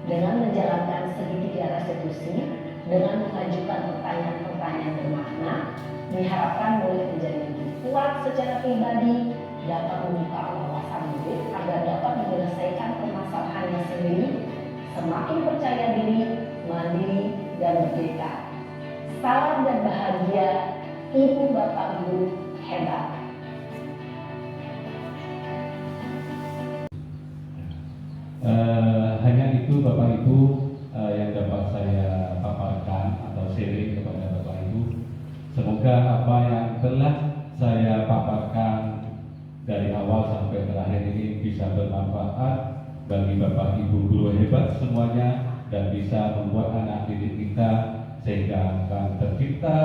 Dengan menjalankan segitiga restitusi, dengan mengajukan pertanyaan-pertanyaan bermakna, diharapkan murid menjadi lebih kuat secara pribadi, dapat membuka wawasan murid agar dapat menyelesaikan permasalahannya sendiri, semakin percaya diri, mandiri, dan merdeka. Salam dan bahagia, Ibu Bapak Guru hebat. Hanya itu Bapak Ibu yang dapat saya paparkan atau sharing kepada Bapak Ibu. Semoga apa yang telah saya paparkan dari awal sampai terakhir ini bisa bermanfaat bagi Bapak Ibu guru hebat semuanya dan bisa membuat anak didik kita sehingga akan tercipta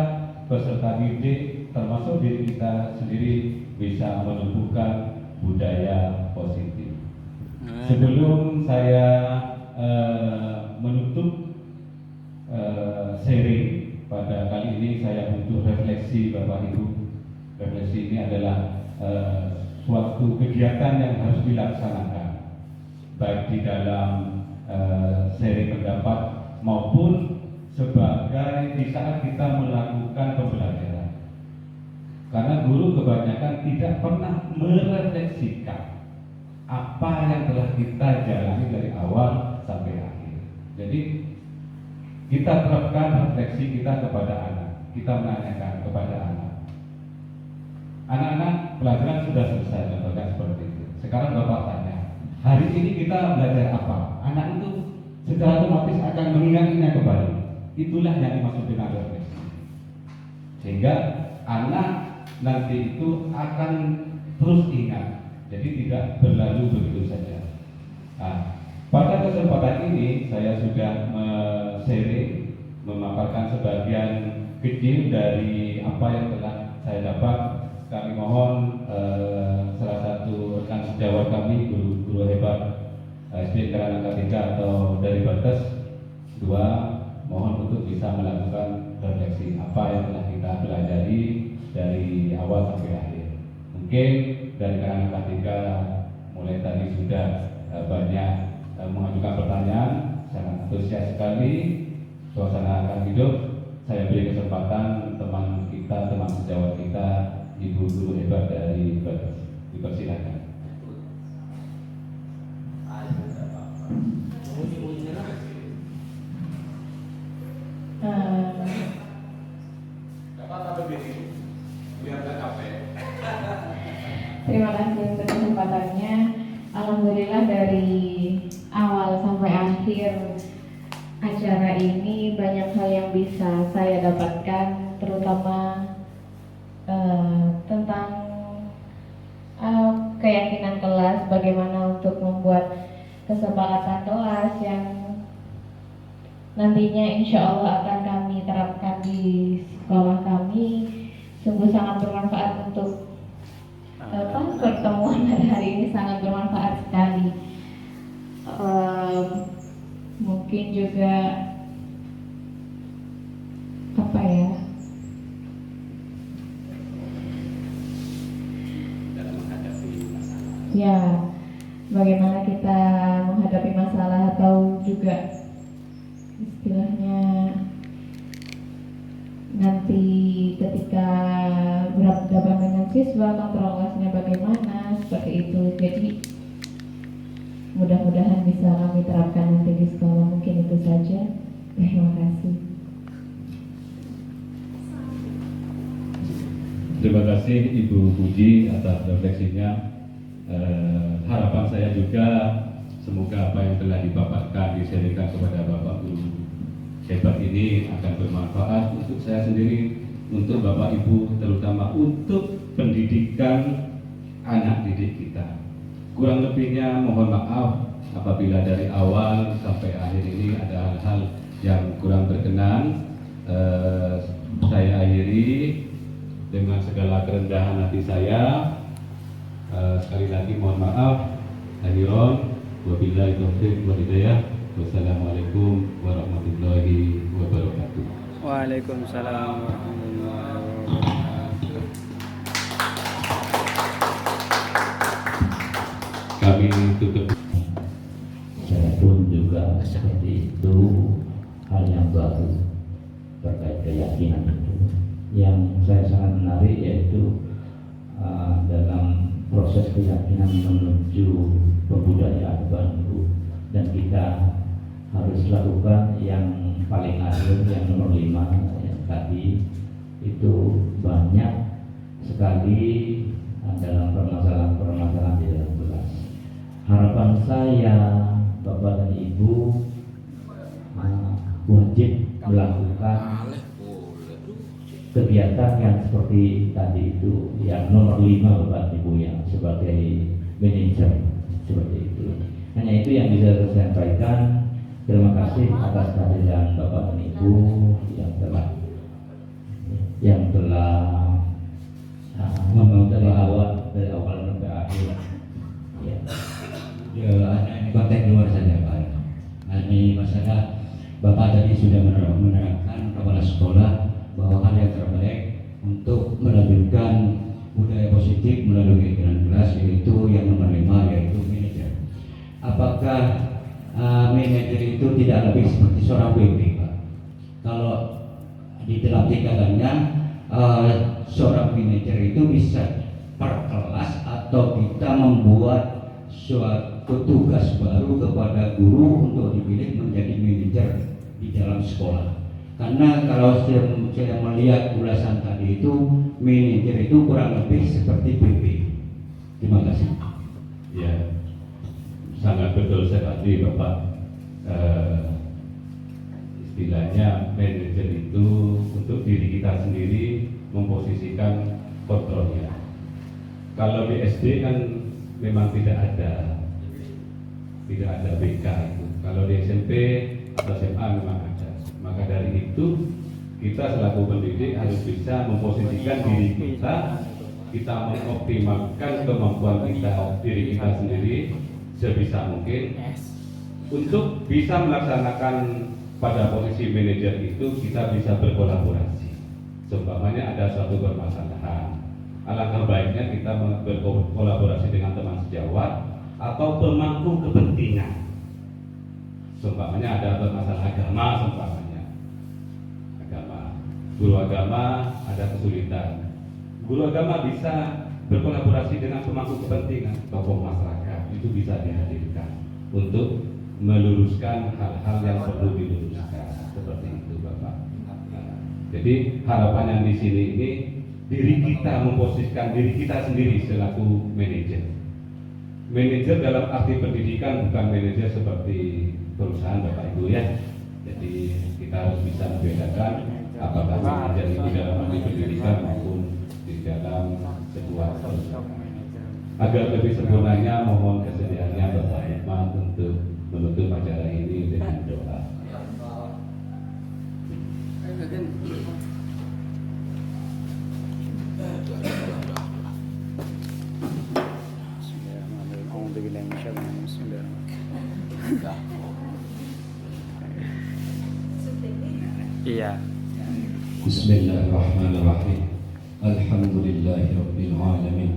peserta didik termasuk diri kita sendiri bisa menumbuhkan budaya positif. Sebelum saya menutup sharing pada kali ini, saya butuh refleksi Bapak Ibu. Refleksi ini adalah suatu kegiatan yang harus dilaksanakan baik di dalam sharing pendapat maupun sebagai di saat kita melakukan pembelajaran. Karena guru kebanyakan tidak pernah merefleksikan apa yang telah kita jalani dari awal sampai akhir. Jadi kita terapkan refleksi kita kepada anak. Kita menanyakan kepada anak. Anak-anak, pelajaran sudah selesai, contohnya seperti itu. Sekarang Bapak tanya, hari ini kita belajar apa? Anak itu secara otomatis akan mengingatnya kembali. Itulah yang dimaksud dengan refleksi. Sehingga anak nanti itu akan terus ingat. Jadi tidak berlalu begitu saja. Nah, pada kesempatan ini saya sudah sharing, memaparkan sebagian kecil dari apa yang telah saya dapat. Kami mohon salah satu rekan sejawat kami, guru hebat SD Karangan 3 atau dari Bates 2, mohon untuk bisa melakukan refleksi apa yang telah kita pelajari dari awal sampai akhir. Mungkin dari Karangan 3 mulai tadi sudah banyak mengajukan pertanyaan, sangat antusias sekali, suasana akan hidup. Saya beri kesempatan teman kita, teman sejawat kita, Ibu guru hebat dari Bates. Dipersilakan. Terima kasih untuk kesempatannya. Alhamdulillah dari awal sampai akhir acara ini banyak hal yang bisa saya dapatkan, terutama tentang keyakinan kelas, bagaimana untuk membuat kesepakatan kelas yang nantinya insya Allah akan kami terapkan di sekolah kami. Sungguh sangat bermanfaat untuk pertemuan hari ini, sangat bermanfaat sekali. Mungkin juga Bapak ya. dalam menghadapi masalah. Ya, bagaimana kita menghadapi masalah atau juga istilahnya nanti ketika berhadapan dengan siswa kontrol kelasnya bagaimana, seperti itu. Jadi mudah-mudahan bisa kami terapkan nanti di sekolah. Mungkin itu saja. Terima kasih. Terima kasih Ibu Puji atas refleksinya. Harapan saya juga semoga apa yang telah dipaparkan, disampaikan kepada Bapak Guru hebat ini akan bermanfaat untuk saya sendiri, untuk Bapak Ibu, terutama untuk pendidikan anak didik kita. Kurang lebihnya mohon maaf apabila dari awal sampai akhir ini ada hal-hal yang kurang berkenan. Saya akhiri dengan segala kerendahan hati saya. Sekali lagi mohon maaf. Akhiron, wabillahi taufiq wal hidayah. Wassalamualaikum warahmatullahi wabarakatuh. Waalaikumsalam warahmatullahi wabarakatuh. Kami tutup. Saya pun juga seperti itu, hal yang baru terkait keyakinan itu. Yang saya sangat menarik yaitu dalam proses keyakinan menuju kebudayaan baru, dan kita harus lakukan yang paling akhir, yang nomor 5 yang tadi itu banyak sekali dalam permasalahan-permasalahan di dalam kelas. Harapan saya Bapak dan Ibu wajib melakukan kegiatan yang seperti tadi itu, yang nomor 5 Bapak Ibu, yang sebagai manajer seperti itu. Hanya itu yang bisa saya sampaikan. Terima kasih atas kehadiran Bapak dan Ibu yang telah ngomong dari awal sampai akhir. Ya. Ini konteks luar saja Pak. Ini masalah Bapak tadi sudah menerangkan kepala sekolah bahwa hal yang terbaik untuk melanjutkan budaya positif melalui kegiatan kelas, yaitu yang nomor 5, yaitu manajer. Apakah manajer itu tidak lebih seperti seorang PP, Pak? Kalau di dalam tingkatannya seorang manajer itu bisa per kelas atau kita membuat suatu tugas baru kepada guru untuk dipilih menjadi manajer di dalam sekolah. Karena kalau saya melihat ulasan tadi itu, manajer itu kurang lebih seperti PP. Terima kasih. Ya, sangat betul sekali Bapak. Istilahnya manajer itu untuk diri kita sendiri memposisikan kontrolnya. Kalau di SD kan memang tidak ada BK itu. Kalau di SMP atau SMA memang ada. Maka dari itu kita selaku pendidik harus bisa memposisikan diri kita mengoptimalkan kemampuan diri kita sendiri sebisa mungkin untuk bisa melaksanakan pada posisi manajer itu. Kita bisa berkolaborasi. Seumpamanya ada suatu permasalahan, alangkah baiknya kita berkolaborasi dengan teman sejawat atau pemangku kepentingan. Seumpamanya ada masalah agama, guru agama ada kesulitan, guru agama bisa berkolaborasi dengan pemangku kepentingan, tokoh masyarakat, itu bisa dihadirkan untuk meluruskan hal-hal yang perlu diluruskan, seperti itu Bapak. Jadi harapannya di sini ini diri kita memposisikan diri kita sendiri selaku manajer. Manajer dalam arti pendidikan, bukan manajer seperti perusahaan Bapak Ibu ya. Jadi kita harus bisa membedakan apakah manajer itu dalam arti pendidikan maupun di dalam sebuah perusahaan. Agar lebih sempurnanya mohon kesediaannya Bapak Hikmat untuk menutup acara ini dengan doa. Iya. Bismillahirrahmanirrahim. Alhamdulillahirabbil alamin.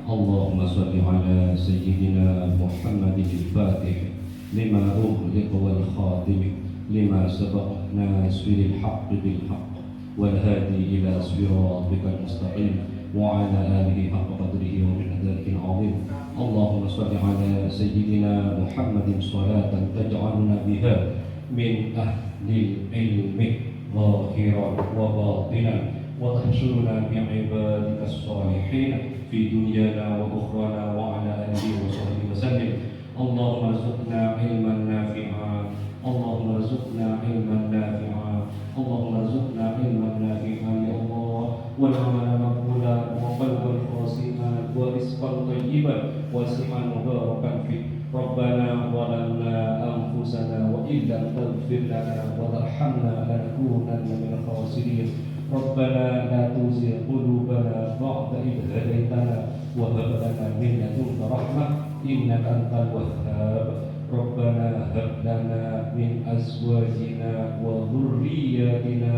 Allahumma shalli ala sayyidina Muhammadin al-Fatih lima ughliqa wal khatim lima sabaqa nasiril haqqi bil haqq wal hadi ila siratikal mustaqim wa ala alihi haqqa qadrihi wa miqdarihi al-azim. Allahumma shalli ala sayyidina Muhammadin salatan taj'aluna biha min ahli ilmi ظاهرا وباطنا وتحشرنا بعبادك الصالحين في دنيانا وأخرانا وعلى آله وصحبه وسلم. اللهم ارزقنا علما نافعا اللهم ارزقنا علما نافعا اللهم ارزقنا علما نافعا يا الله والعمل مقبولا وقلبا خاشعا ورزقا طيبا واسعا مباركا فيه. ربنا ظلمنا أنفسنا وإن لم تغفر لنا وترحمنا لنكونن من الخاسرين. ربنا لا تزغ قلوبنا بعد إذ هديتنا وهب لنا من لدنك رحمة إنك أنت الوهاب. ربنا هب لنا من أزواجنا وذرياتنا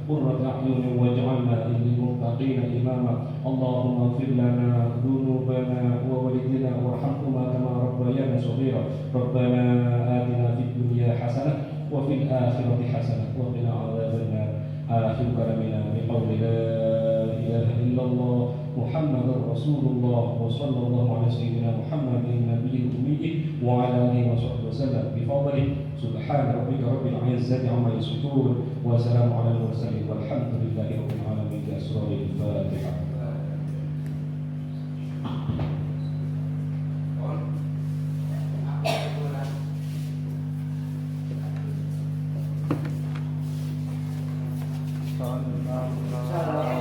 قرة أعين واجعلنا للمتقين إماما. اللهم اغفر لنا ذنوبنا ووالدنا وارحمهما كما ربيانا صغيرا. ربنا آتنا في الدنيا حسنة وفي الآخرة حسنة وقنا عذاب النار. آخر كلامنا بقول لا إله إلا الله محمد رسول الله وصلى الله على سيدنا محمد النبي الأمي وعلى آله وصحبه وسلم بفضله. سبحان ربك رب العزة عما يصفون وسلام على المرسلين والحمد لله رب العالمين. بأسرار الفاتحة. Salam.